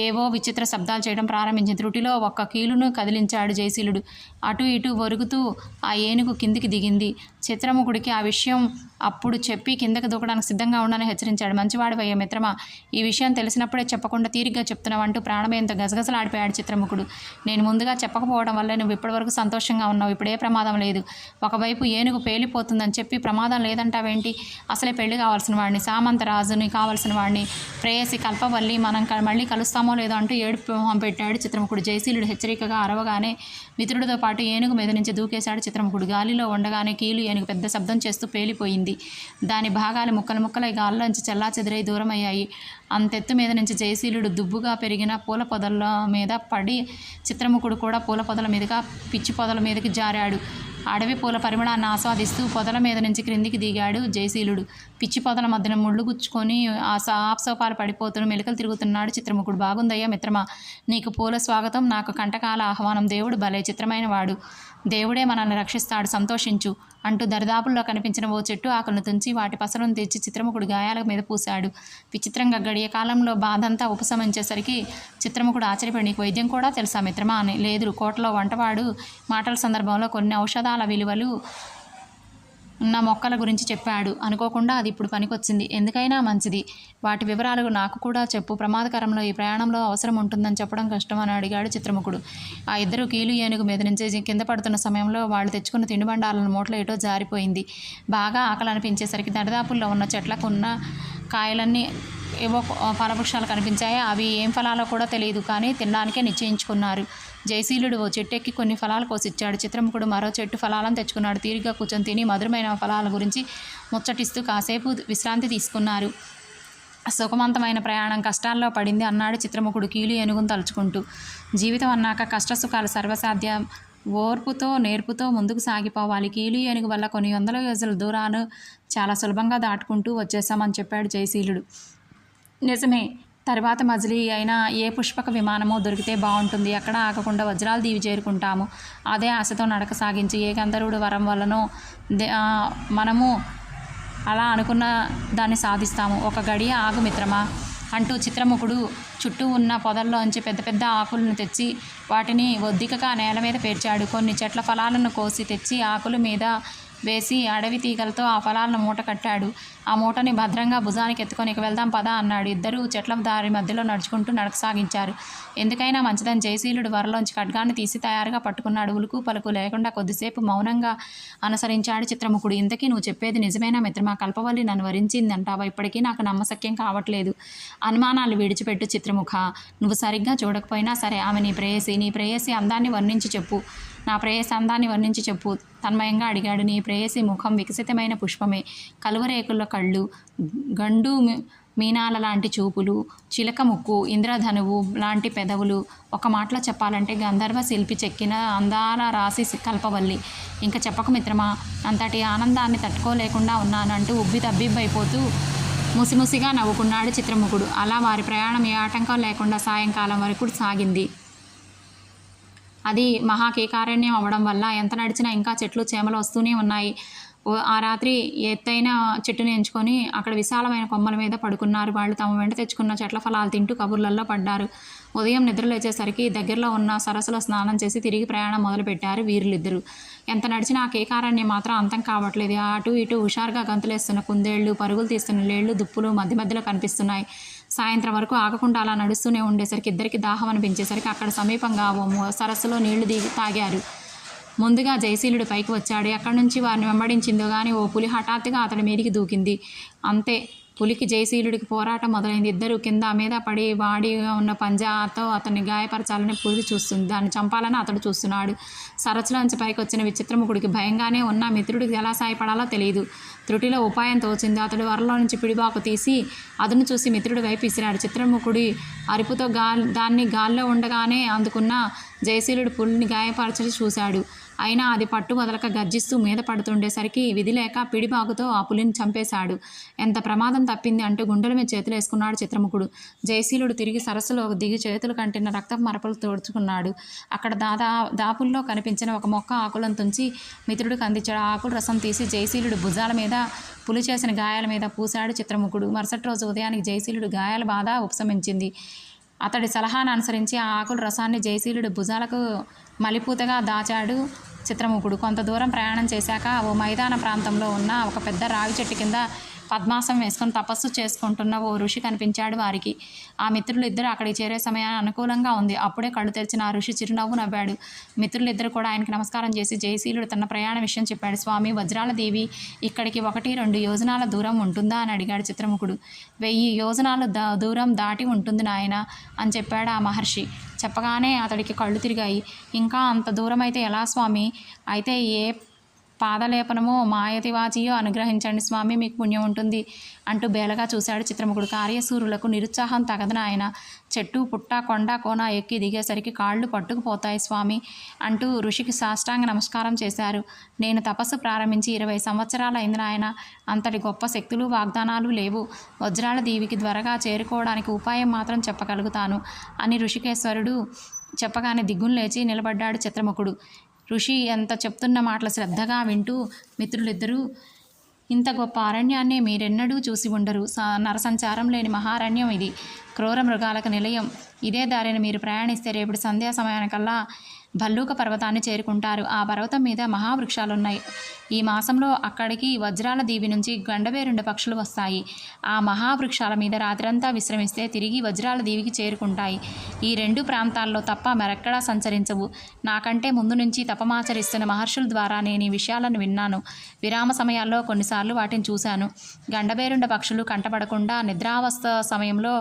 ఏవో విచిత్ర శబ్దాలు చేయడం ప్రారంభించింది. త్రుటిలో ఒక్క కీలును కదిలించాడు జయశీలుడు. అటు ఇటు ఒరుగుతూ ఆ ఏనుగు కిందికి దిగింది. చిత్రముఖుడికి ఆ విషయం అప్పుడు చెప్పి కిందకి దూకడానికి సిద్ధంగా ఉండని హెచ్చరించాడు. మంచివాడివయ్యా మిత్రమా, ఈ విషయం తెలిసినప్పుడే చెప్పకుండా తీరిగ్గా చెప్తున్నావంటూ ప్రాణమేంతో గజగజలాడిపోయాడు చిత్రముఖుడు. నేను ముందుగా చెప్పకపోవడం వల్ల నువ్వు ఇప్పటివరకు సంతోషంగా ఉన్నావు. ఇప్పుడే ప్రమాదం లేదు. ఒకవైపు ఏనుగు పేలిపోతుందని చెప్పి ప్రమాదం లేదంటావేంటి? అసలే పెళ్లి కావాల్సిన వాడిని, సామంతరాజుని కావాల్సిన వాడిని, ప్రేయసి కల్పవల్లి మనం మళ్ళీ కలుస్తామో లేదో అంటూ ఏడుపు మొహం పెట్టాడు చిత్రముఖుడు. జయశీలుడు హెచ్చరికగా అరవగానే మిత్రుడితో పాటు ఏనుగు మీద నుంచి దూకేశాడు చిత్రముఖుడు. గాలిలో ఉండగానే కీలు ఏనుగు పెద్ద శబ్దం చేస్తూ పేలిపోయింది. దాని భాగాలు ముక్కలు ముక్కలై గాల్లోంచి చెల్లాచెదిరై దూరమయ్యాయి. అంతెత్తు మీద నుంచి జయశీలుడు దుబ్బుగా పెరిగిన పూల పొదల మీద పడి చిత్రముఖుడు కూడా పూల పొదల మీదుగా పిచ్చి పొదల మీదకి జారాడు. అడవి పూల పరిమళాన్ని ఆస్వాదిస్తూ పొదల మీద నుంచి క్రిందికి దిగాడు జయశీలుడు. పిచ్చి పొదల మధ్యన ముళ్ళు గుచ్చుకొని ఆ సాప్సోపాలు పడిపోతున్న మెలికలు తిరుగుతున్నాడు చిత్రముఖుడు. బాగుందయ్యా మిత్రమా, నీకు పూల స్వాగతం, నాకు కంటకాల ఆహ్వానం. దేవుడు భలే చిత్రమైన వాడు. దేవుడే మనల్ని రక్షిస్తాడు, సంతోషించు అంటూ దరిదాపుల్లో కనిపించిన ఓ చెట్టు ఆకులను తుంచి వాటి పసరును తెచ్చి చిత్రముఖుడు గాయాల మీద పూశాడు. విచిత్రంగా గడియ కాలంలో బాధంతా ఉపశమించేసరికి చిత్రముఖుడు ఆశ్చర్యపడి, నీకు వైద్యం కూడా తెలుసా మిత్రమా అని. లేదు, కోటలో వంటవాడు మాటల సందర్భంలో కొన్ని ఔషధాల విలువలు ఉన్న మొక్కల గురించి చెప్పాడు. అనుకోకుండా అది ఇప్పుడు పనికొచ్చింది. ఎందుకైనా మంచిది, వాటి వివరాలు నాకు కూడా చెప్పు. ప్రమాదకరంలో ఈ ప్రయాణంలో అవసరం ఉంటుందని చెప్పడం కష్టం అని అడిగాడు చిత్రముఖుడు. ఆ ఇద్దరు కీలు ఏనుగు మీద నుంచి కింద పడుతున్న సమయంలో వాళ్ళు తెచ్చుకున్న తినుబండాలను మూటలో ఏటో జారిపోయింది. బాగా ఆకలి అనిపించేసరికి దరిదాపుల్లో ఉన్న చెట్లకు ఉన్న కాయలన్నీ ఏవో ఫలవృక్షాలు కనిపించాయి. అవి ఏం ఫలాలో కూడా తెలియదు, కానీ తినడానికే నిశ్చయించుకున్నారు. జయశీలుడు ఓ చెట్టు ఎక్కి కొన్ని ఫలాలు కోసిచ్చాడు. చిత్రముఖుడు మరో చెట్టు ఫలాలను తెచ్చుకున్నాడు. తీరిగ్గా కూర్చొని తిని మధురమైన ఫలాల గురించి ముచ్చటిస్తూ కాసేపు విశ్రాంతి తీసుకున్నారు. సుఖవంతమైన ప్రయాణం కష్టాల్లో పడింది అన్నాడు చిత్రముఖుడు కీలు ఏనుగును తలుచుకుంటూ. జీవితం అన్నాక కష్టసుఖాలు సర్వసాధ్యం. ఓర్పుతో నేర్పుతో ముందుకు సాగిపోవాలి. కీలు ఏనుగు వల్ల కొన్ని వందల యోజుల దూరాన్ని చాలా సులభంగా దాటుకుంటూ వచ్చేసామని చెప్పాడు జయశీలుడు. నిజమే, తర్వాత మజిలీ అయినా ఏ పుష్పక విమానమో దొరికితే బాగుంటుంది. ఎక్కడ ఆగకుండా వజ్రాల దీవి చేరుకుంటాము. అదే ఆశతో నడక సాగించి ఏ గంధర్వుడి వరం వల్లనో మనము అలా అనుకున్న దాన్ని సాధిస్తాము. ఒక గడియ ఆగు మిత్రమా అంటూ చిత్రముఖుడు చుట్టూ ఉన్న పొదల్లోంచి పెద్ద పెద్ద ఆకులను తెచ్చి వాటిని ఒద్దికగా నేల మీద పేర్చాడు. కొన్ని చెట్ల ఫలాలను కోసి తెచ్చి ఆకుల మీద వేసి అడవి తీగలతో ఆ ఫలాలను మూట కట్టాడు. ఆ మూటని భద్రంగా భుజానికి ఎత్తుకొని ఇక వెళ్దాం పదా అన్నాడు. ఇద్దరూ చెట్ల దారి మధ్యలో నడుచుకుంటూ నడక సాగించారు. ఎందుకైనా మంచిదని జయశీలుడు వరలోంచి ఖడ్గాన్ని తీసి తయారుగా పట్టుకున్నాడు. ఉలుకు పలుకు లేకుండా కొద్దిసేపు మౌనంగా అనుసరించాడు చిత్రముఖుడు. ఇంతకీ నువ్వు చెప్పేది నిజమేనా మిత్రమా? కల్పవల్లి నన్ను వరించిందంటావా? ఇప్పటికీ నాకు నమ్మశక్యం కావట్లేదు. అనుమానాలు విడిచిపెట్టు చిత్రముఖ. నువ్వు సరిగ్గా చూడకపోయినా సరే ఆమె నీ ప్రేయసి అందాన్ని వర్ణించి చెప్పు. నా ప్రేయసి అందాన్ని వర్ణించి చెప్పు తన్మయంగా అడిగాడు. నీ ప్రేయసి ముఖం వికసితమైన పుష్పమే. కలువరేకుల కళ్ళు, గండు మీనాల లాంటి చూపులు, చిలక ముక్కు, ఇంద్రధనువు లాంటి పెదవులు. ఒక మాటలో చెప్పాలంటే గంధర్వ శిల్పి చెక్కిన అందాల రాశి కల్పవల్లి. ఇంకా చెప్పకు మిత్రమా, అంతటి ఆనందాన్ని తట్టుకోలేకుండా ఉన్నానంటూ ఉబ్బి తబ్బిబ్బైపోతూ ముసిముసిగా నవ్వుకున్నాడు చిత్రముఖుడు. అలా వారి ప్రయాణం ఏ ఆటంకం లేకుండా సాయంకాలం వరకు సాగింది. అది మహాకీకారణ్యం అవ్వడం వల్ల ఎంత నడిచినా ఇంకా చెట్లు చేమలు వస్తూనే ఉన్నాయి. ఆ రాత్రి ఎత్తైన చెట్టుని ఎంచుకొని అక్కడ విశాలమైన కొమ్మల మీద పడుకున్నారు. వాళ్ళు తమ వెంట తెచ్చుకున్న చెట్ల ఫలాలు తింటూ కబుర్లల్లో పడ్డారు. ఉదయం నిద్ర లేచేసరికి దగ్గరలో ఉన్న సరస్సులో స్నానం చేసి తిరిగి ప్రయాణం మొదలుపెట్టారు వీరులిద్దరూ. ఎంత నడిచినా ఆ కేకారణ్యం మాత్రం అంతం కావట్లేదు. అటు ఇటు హుషారుగా గంతులేస్తున్న కుందేళ్లు, పరుగులు తీస్తున్న లేళ్లు, దుప్పులు మధ్య మధ్యలో కనిపిస్తున్నాయి. సాయంత్రం వరకు ఆగకుండా అలా నడుస్తూనే ఉండేసరికి ఇద్దరికి దాహం అనిపించేసరికి అక్కడ సమీపంగా సరస్సులో నీళ్లు తాగారు. ముందుగా జయశీలుడు పైకి వచ్చాడు. ఎక్కడి నుంచి వారిని వెంబడించిందో కానీ ఓ పులి హఠాత్తుగా అతడి మీదికి దూకింది. అంతే, పులికి జయశీలుడికి పోరాటం మొదలైంది. ఇద్దరు కింద మీద పడి వాడిగా ఉన్న పంజాతో అతన్ని గాయపరచాలని పులి చూస్తుంది. దాన్ని చంపాలని అతడు చూస్తున్నాడు. సరస్సులోంచి పైకి వచ్చిన విచిత్రముఖుడికి భయంగానే ఉన్న మిత్రుడికి ఎలా సాయపడాలో తెలియదు. త్రుటిలో ఉపాయం తోచింది. అతడు వరలో నుంచి పిడిబాకు తీసి అదును చూసి మిత్రుడి వైపు విసిరాడు. చిత్రముఖుడి అరుపుతో దాన్ని గాల్లో ఉండగానే అందుకున్న జయశీలుడు పులిని గాయపరచి చూశాడు. అయినా అది పట్టు వదలక గర్జిస్తూ మీద పడుతుండేసరికి విధి లేక పిడిబాగుతో ఆ పులిని చంపేశాడు. ఎంత ప్రమాదం తప్పింది అంటూ గుండెల మీద చేతులు వేసుకున్నాడు చిత్రముఖుడు. జయశీలుడు తిరిగి సరస్సులో దిగి చేతులు కంటిన రక్తపు మరపలు తోడుచుకున్నాడు. అక్కడ దాపుల్లో కనిపించిన ఒక మొక్క ఆకులను తుంచి మిత్రుడికి అందించాడు. ఆ ఆకుల రసం తీసి జయశీలుడు భుజాల మీద పులి చేసిన గాయాల మీద పూశాడు చిత్రముఖుడు. మరుసటి రోజు ఉదయానికి జయశీలుడు గాయాల బాధ ఉపశమించింది. అతడి సలహాను అనుసరించి ఆ ఆకుల రసాన్ని జయశీలుడు భుజాలకు మలిపూతగా దాచాడు చిత్రముఖుడు. కొంత దూరం ప్రయాణం చేశాక ఓ మైదాన ప్రాంతంలో ఉన్న ఒక పెద్ద రావి చెట్టు కింద పద్మాసం వేసుకొని తపస్సు చేసుకుంటున్న ఓ ఋషి కనిపించాడు వారికి. ఆ మిత్రులు ఇద్దరు అక్కడికి చేరే సమయాన్ని అనుకూలంగా ఉంది. అప్పుడే కళ్ళు తెరిచిన ఆ ఋషి చిరునవ్వు నవ్వాడు. మిత్రులిద్దరు కూడా ఆయనకి నమస్కారం చేసి జయశీలుడు తన ప్రయాణ విషయం చెప్పాడు. స్వామి, వజ్రాల దేవి ఇక్కడికి 1-2 యోజనాల దూరం ఉంటుందా అని అడిగాడు చిత్రముఖుడు. 1000 యోజనాలు దూరం దాటి ఉంటుంది నాయన అని చెప్పాడు ఆ మహర్షి. చెప్పగానే అతడికి కళ్ళు తిరిగాయి. ఇంకా అంత దూరం అయితే ఎలా స్వామి? అయితే ఏ పాదలేపనమో మాయతివాచియో అనుగ్రహించండి స్వామి, మీకు పుణ్యం ఉంటుంది అంటూ బేలగా చూశాడు చిత్రముఖుడు. కార్యసూరులకు నిరుత్సాహం తగదు నాయన. చెట్టు పుట్ట కొండ కోన ఎక్కి దిగేసరికి కాళ్ళు పట్టుకుపోతాయి స్వామి అంటూ ఋషికి సాష్టాంగ నమస్కారం చేశారు. నేను తపస్సు ప్రారంభించి 20 సంవత్సరాలు అయింది నాయన. అంతటి గొప్ప శక్తులు వాగ్దానాలు లేవు. వజ్రాల దీవికి త్వరగా చేరుకోవడానికి ఉపాయం మాత్రం చెప్పగలుగుతాను అని ఋషికేశ్వరుడు చెప్పగానే దిగ్గును లేచి నిలబడ్డాడు చిత్రముఖుడు. ఋషి ఎంత చెప్తున్న మాటలు శ్రద్ధగా వింటూ మిత్రులిద్దరూ ఇంత గొప్ప అరణ్యాన్ని మీరెన్నడూ చూసి ఉండరు. నరసంచారం లేని మహారణ్యం ఇది. క్రూర మృగాలకు నిలయం. ఇదే దారిని మీరు ప్రయాణిస్తే రేపటి సంధ్యా సమయానికల్లా భల్లూక పర్వతాన్ని చేరుకుంటారు. ఆ పర్వతం మీద మహావృక్షాలున్నాయి. ఈ మాసంలో అక్కడికి వజ్రాల దీవి నుంచి గండవేరుండ పక్షులు వస్తాయి. ఆ మహావృక్షాల మీద రాత్రంతా విశ్రమిస్తే తిరిగి వజ్రాల దీవికి చేరుకుంటాయి. ఈ 2 ప్రాంతాల్లో తప్ప మరెక్కడా సంచరించవు. నాకంటే ముందు నుంచి తపమాచరిస్తున్న మహర్షుల ద్వారా నేను ఈ విషయాలను విన్నాను. విరామ సమయాల్లో కొన్నిసార్లు వాటిని చూశాను. గండవేరుండ పక్షులు కంటపడకుండా నిద్రావస్థ సమయంలో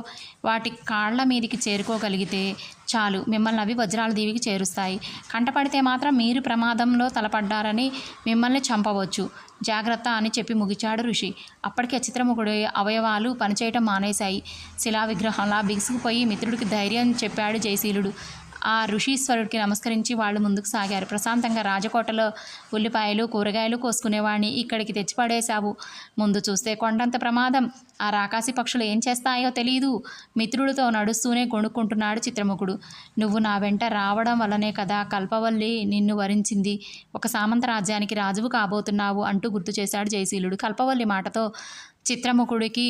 వాటి కాళ్ల మీదికి చేరుకోగలిగితే చాలు, మిమ్మల్ని అవి వజ్రాల దీవికి చేరుస్తాయి. కంటపడితే మాత్రం మీరు ప్రమాదంలో తలపడ్డారని మిమ్మల్ని చంపవచ్చు. జాగ్రత్త అని చెప్పి ముగిచాడు ఋషి. అప్పటికే చిత్రముఖుడి అవయవాలు పనిచేయటం మానేశాయి. శిలా విగ్రహంలా బిగుసుకుపోయి మిత్రుడికి ధైర్యం చెప్పాడు జయశీలుడు. ఆ ఋషీశ్వరుడికి నమస్కరించి వాళ్ళు ముందుకు సాగారు. ప్రశాంతంగా రాజకోటలో ఉల్లిపాయలు కూరగాయలు కోసుకునేవాడిని ఇక్కడికి తెచ్చిపడేశావు. ముందు చూస్తే కొండంత ప్రమాదం. ఆ రాకాసి పక్షులు ఏం చేస్తాయో తెలియదు. మిత్రుడితో నడుస్తూనే గొణుక్కుంటున్నాడు చిత్రముఖుడు. నువ్వు నా వెంట రావడం వల్లనే కదా కల్పవల్లి నిన్ను వరించింది. ఒక సామంత రాజ్యానికి రాజువు కాబోతున్నావు అంటూ గుర్తు చేశాడు జయశీలుడు. కల్పవల్లి మాటతో చిత్రముఖుడికి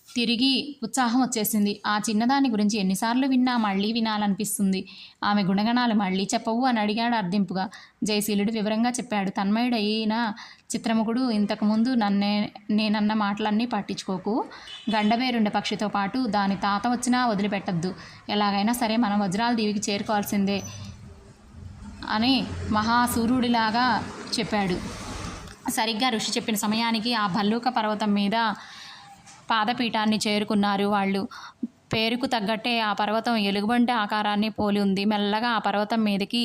తిరిగి ఉత్సాహం వచ్చేసింది. ఆ చిన్నదాని గురించి ఎన్నిసార్లు విన్నా మళ్ళీ వినాలనిపిస్తుంది. ఆమె గుణగణాలు మళ్ళీ చెప్పవు అని అడిగాడు అర్థింపుగా. జయశీలుడు వివరంగా చెప్పాడు. తన్మయుడైన చిత్రముఖుడు, ఇంతకుముందు నేనన్న మాటలన్నీ పట్టించుకోకు. గండవేరుండ పక్షితో పాటు దాని తాత వచ్చినా వదిలిపెట్టద్దు. ఎలాగైనా సరే మనం వజ్రాల దీవికి చేరుకోవాల్సిందే అని మహాసూర్యుడిలాగా చెప్పాడు. సరిగ్గా ఋషి చెప్పిన సమయానికి ఆ భల్లూక పర్వతం మీద పాదపీఠాన్ని చేరుకున్నారు వాళ్ళు. పేరుకు తగ్గట్టే ఆ పర్వతం ఎలుగుబంటి ఆకారాన్ని పోలి ఉంది. మెల్లగా ఆ పర్వతం మీదకి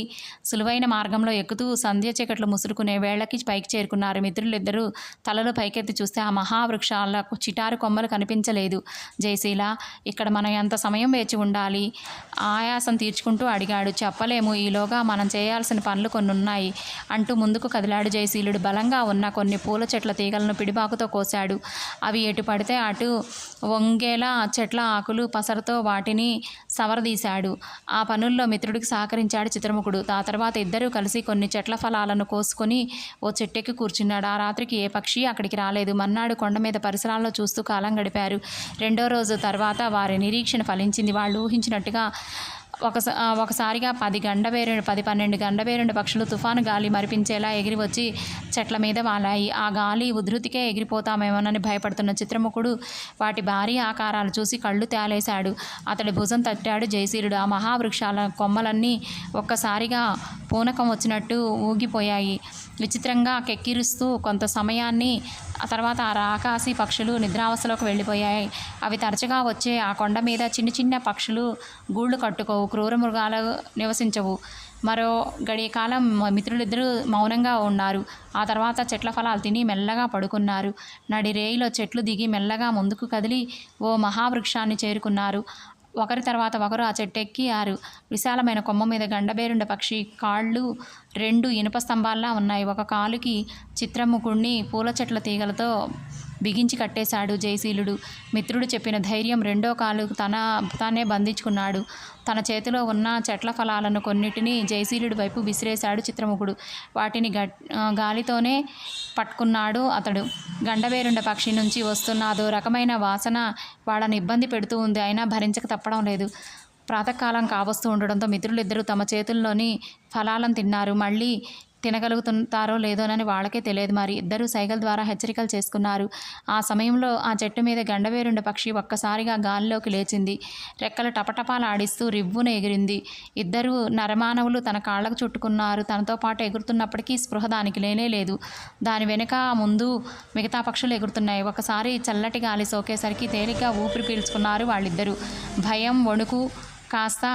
సులువైన మార్గంలో ఎక్కుతూ సంధ్య చీకట్లు ముసురుకునే వేళకి పైకి చేరుకున్నారు. మిత్రులిద్దరూ తలలు పైకెత్తి చూస్తే ఆ మహావృక్షాల చిటారు కొమ్మలు కనిపించలేదు. జయశీల, ఇక్కడ మనం ఎంత సమయం వేచి ఉండాలి? ఆయాసం తీర్చుకుంటూ అడిగాడు. చెప్పలేము, ఈలోగా మనం చేయాల్సిన పనులు కొన్ని ఉన్నాయి అంటూ ముందుకు కదిలాడు జయశీలుడు. బలంగా ఉన్న కొన్ని పూల చెట్ల తీగలను పిడిబాకుతో కోశాడు. అవి ఎటు పడితే అటు వంగేలా చెట్ల ఆకులు పసరతో వాటిని సవరదీశాడు. ఆ పనుల్లో మిత్రుడికి సహకరించాడు చిత్రముఖుడు. ఆ తర్వాత ఇద్దరూ కలిసి కొన్ని చెట్ల ఫలాలను కోసుకొని ఓ చెట్టెక్కి కూర్చున్నాడు. ఆ రాత్రికి ఏ పక్షి అక్కడికి రాలేదు. మర్నాడు కొండ మీద పరిసరాల్లో చూస్తూ కాలం గడిపారు. 2వ రోజు తర్వాత వారి నిరీక్షణ ఫలించింది. వాళ్ళు ఊహించినట్టుగా ఒకసారిగా 10-12 గండవేరుండ పక్షులు తుఫాను గాలి మరిపించేలా ఎగిరి వచ్చి చెట్ల మీద వాలాయి. ఆ గాలి ఉధృతికే ఎగిరిపోతామేమోనని భయపడుతున్న చిత్రముఖుడు వాటి భారీ ఆకారాలు చూసి కళ్ళు తేలేశాడు. అతడి భుజం తట్టాడు జయశీలుడు. ఆ మహావృక్షాల కొమ్మలన్నీ ఒక్కసారిగా పూనకం వచ్చినట్టు ఊగిపోయాయి. విచిత్రంగా కెక్కిరుస్తూ కొంత సమయాన్ని ఆ తర్వాత ఆ రాకాసి పక్షులు నిద్రావస్థలోకి వెళ్ళిపోయాయి. అవి తరచుగా వచ్చే ఆ కొండ మీద చిన్న పక్షులు గూళ్ళు కట్టుకోవు, క్రూర మృగాలు నివసించవు. మరో గడియకాలం మిత్రులిద్దరూ మౌనంగా ఉన్నారు. ఆ తర్వాత చెట్ల ఫలాలు తిని మెల్లగా పడుకున్నారు. నడి రేయిలో చెట్లు దిగి మెల్లగా ముందుకు కదిలి ఓ మహావృక్షాన్ని చేరుకున్నారు. ఒకరి తర్వాత ఒకరు ఆ చెట్టు ఎక్కారు. విశాలమైన కొమ్మ మీద గండబేరుండ పక్షి కాళ్ళు 2 ఇనుప స్తంభాల్లా ఉన్నాయి. ఒక కాలుకి చిత్రముఖుణ్ణి పూల చెట్ల తీగలతో బిగించి కట్టేశాడు జయశీలుడు. మిత్రుడు చెప్పిన ధైర్యం రెండో కాలు తానే బంధించుకున్నాడు. తన చేతిలో ఉన్న చెట్ల ఫలాలను కొన్నిటిని జయశీలుడి వైపు విసిరేశాడు చిత్రముఖుడు. వాటిని గాలితోనే పట్టుకున్నాడు అతడు. గండబేరుండ పక్షి నుంచి వస్తున్న అదో రకమైన వాసన వాళ్ళని ఇబ్బంది పెడుతూ ఉంది. అయినా భరించక తప్పడం లేదు. ప్రాతకాలం కావస్తూ ఉండడంతో మిత్రులిద్దరూ తమ చేతుల్లోని ఫలాలను తిన్నారు. మళ్ళీ తినగలుగుతారో లేదోనని వాళ్ళకే తెలియదు. మరి ఇద్దరు సైగల ద్వారా హెచ్చరికలు చేసుకున్నారు. ఆ సమయంలో ఆ చెట్టు మీద గండబేరుండ పక్షి ఒక్కసారిగా గాలిలోకి లేచింది. రెక్కలు టపటపాలాడిస్తూ రివ్వున ఎగిరింది. ఇద్దరు నరమానవులు తన కాళ్లకు చుట్టుకున్నారు. తనతో పాటు ఎగురుతున్నప్పటికీ స్పృహ దానికి లేనేలేదు. దాని వెనుక ముందు మిగతా పక్షులు ఎగురుతున్నాయి. ఒకసారి చల్లటి గాలి సోకేసరికి తేలిగ్గా ఊపిరి పీల్చుకున్నారు వాళ్ళిద్దరూ. భయం వణుకు కాస్త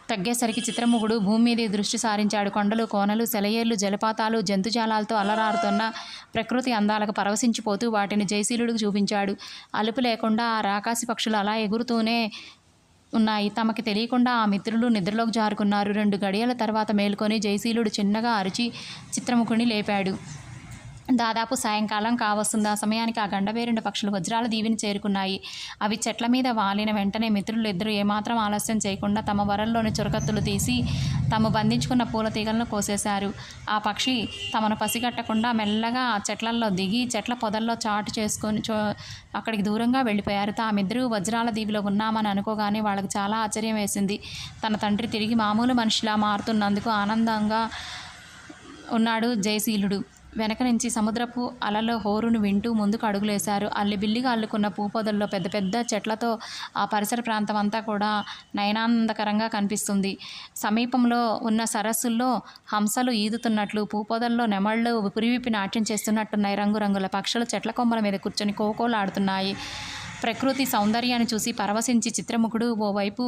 తగ్గేసరికి చిత్రముఖుడు భూమి మీద దృష్టి సారించాడు. కొండలు, కోనలు, సెలయేర్లు, జలపాతాలు, జంతుజాలాలతో అలరారుతున్న ప్రకృతి అందాలకు పరవశించిపోతూ వాటిని జయశీలుడికి చూపించాడు. అలుపు లేకుండా ఆ రాకాసి పక్షులు అలా ఎగురుతూనే ఉన్నాయి. తమకి తెలియకుండా ఆ మిత్రులు నిద్రలోకి జారుకున్నారు. 2 గడియల తర్వాత మేల్కొని జయశీలుడు చిన్నగా అరిచి చిత్రముఖుడిని లేపాడు. దాదాపు సాయంకాలం కావస్తుంది. ఆ సమయానికి ఆ గండబేరుండ పక్షులు వజ్రాల దీవిని చేరుకున్నాయి. అవి చెట్ల మీద వాలిన వెంటనే మిత్రులు ఇద్దరు ఏమాత్రం ఆలస్యం చేయకుండా తమ వరల్లోని చురకత్తులు తీసి తాము బంధించుకున్న పూల తీగలను కోసేశారు. ఆ పక్షి తమను పసిగట్టకుండా మెల్లగా చెట్లల్లో దిగి చెట్ల పొదల్లో చాటు చేసుకొని అక్కడికి దూరంగా వెళ్ళిపోయారు. తామిద్దరూ వజ్రాల దీవిలో ఉన్నామని అనుకోగానే వాళ్ళకి చాలా ఆశ్చర్యం వేసింది. తన తండ్రి తిరిగి మామూలు మనిషిలా మారుతున్నందుకు ఆనందంగా ఉన్నాడు జయశీలుడు. వెనక నుంచి సముద్రపు అలల హోరును వింటూ ముందుకు అడుగులేశారు. అల్లిబిల్లిగా అల్లుకున్న పూపొదల్లో పెద్ద పెద్ద చెట్లతో ఆ పరిసర ప్రాంతం అంతా కూడా నయనానందకరంగా కనిపిస్తుంది. సమీపంలో ఉన్న సరస్సుల్లో హంసలు ఈదుతున్నట్లు, పూపొదల్లో నెమళ్ళు పురివిప్పి నాట్యం చేస్తున్నట్టున్నాయి. రంగురంగుల పక్షులు చెట్ల కొమ్మల మీద కూర్చొని కోకోలాడుతున్నాయి. ప్రకృతి సౌందర్యాన్ని చూసి పరవశించి చిత్రముఖుడు ఓవైపు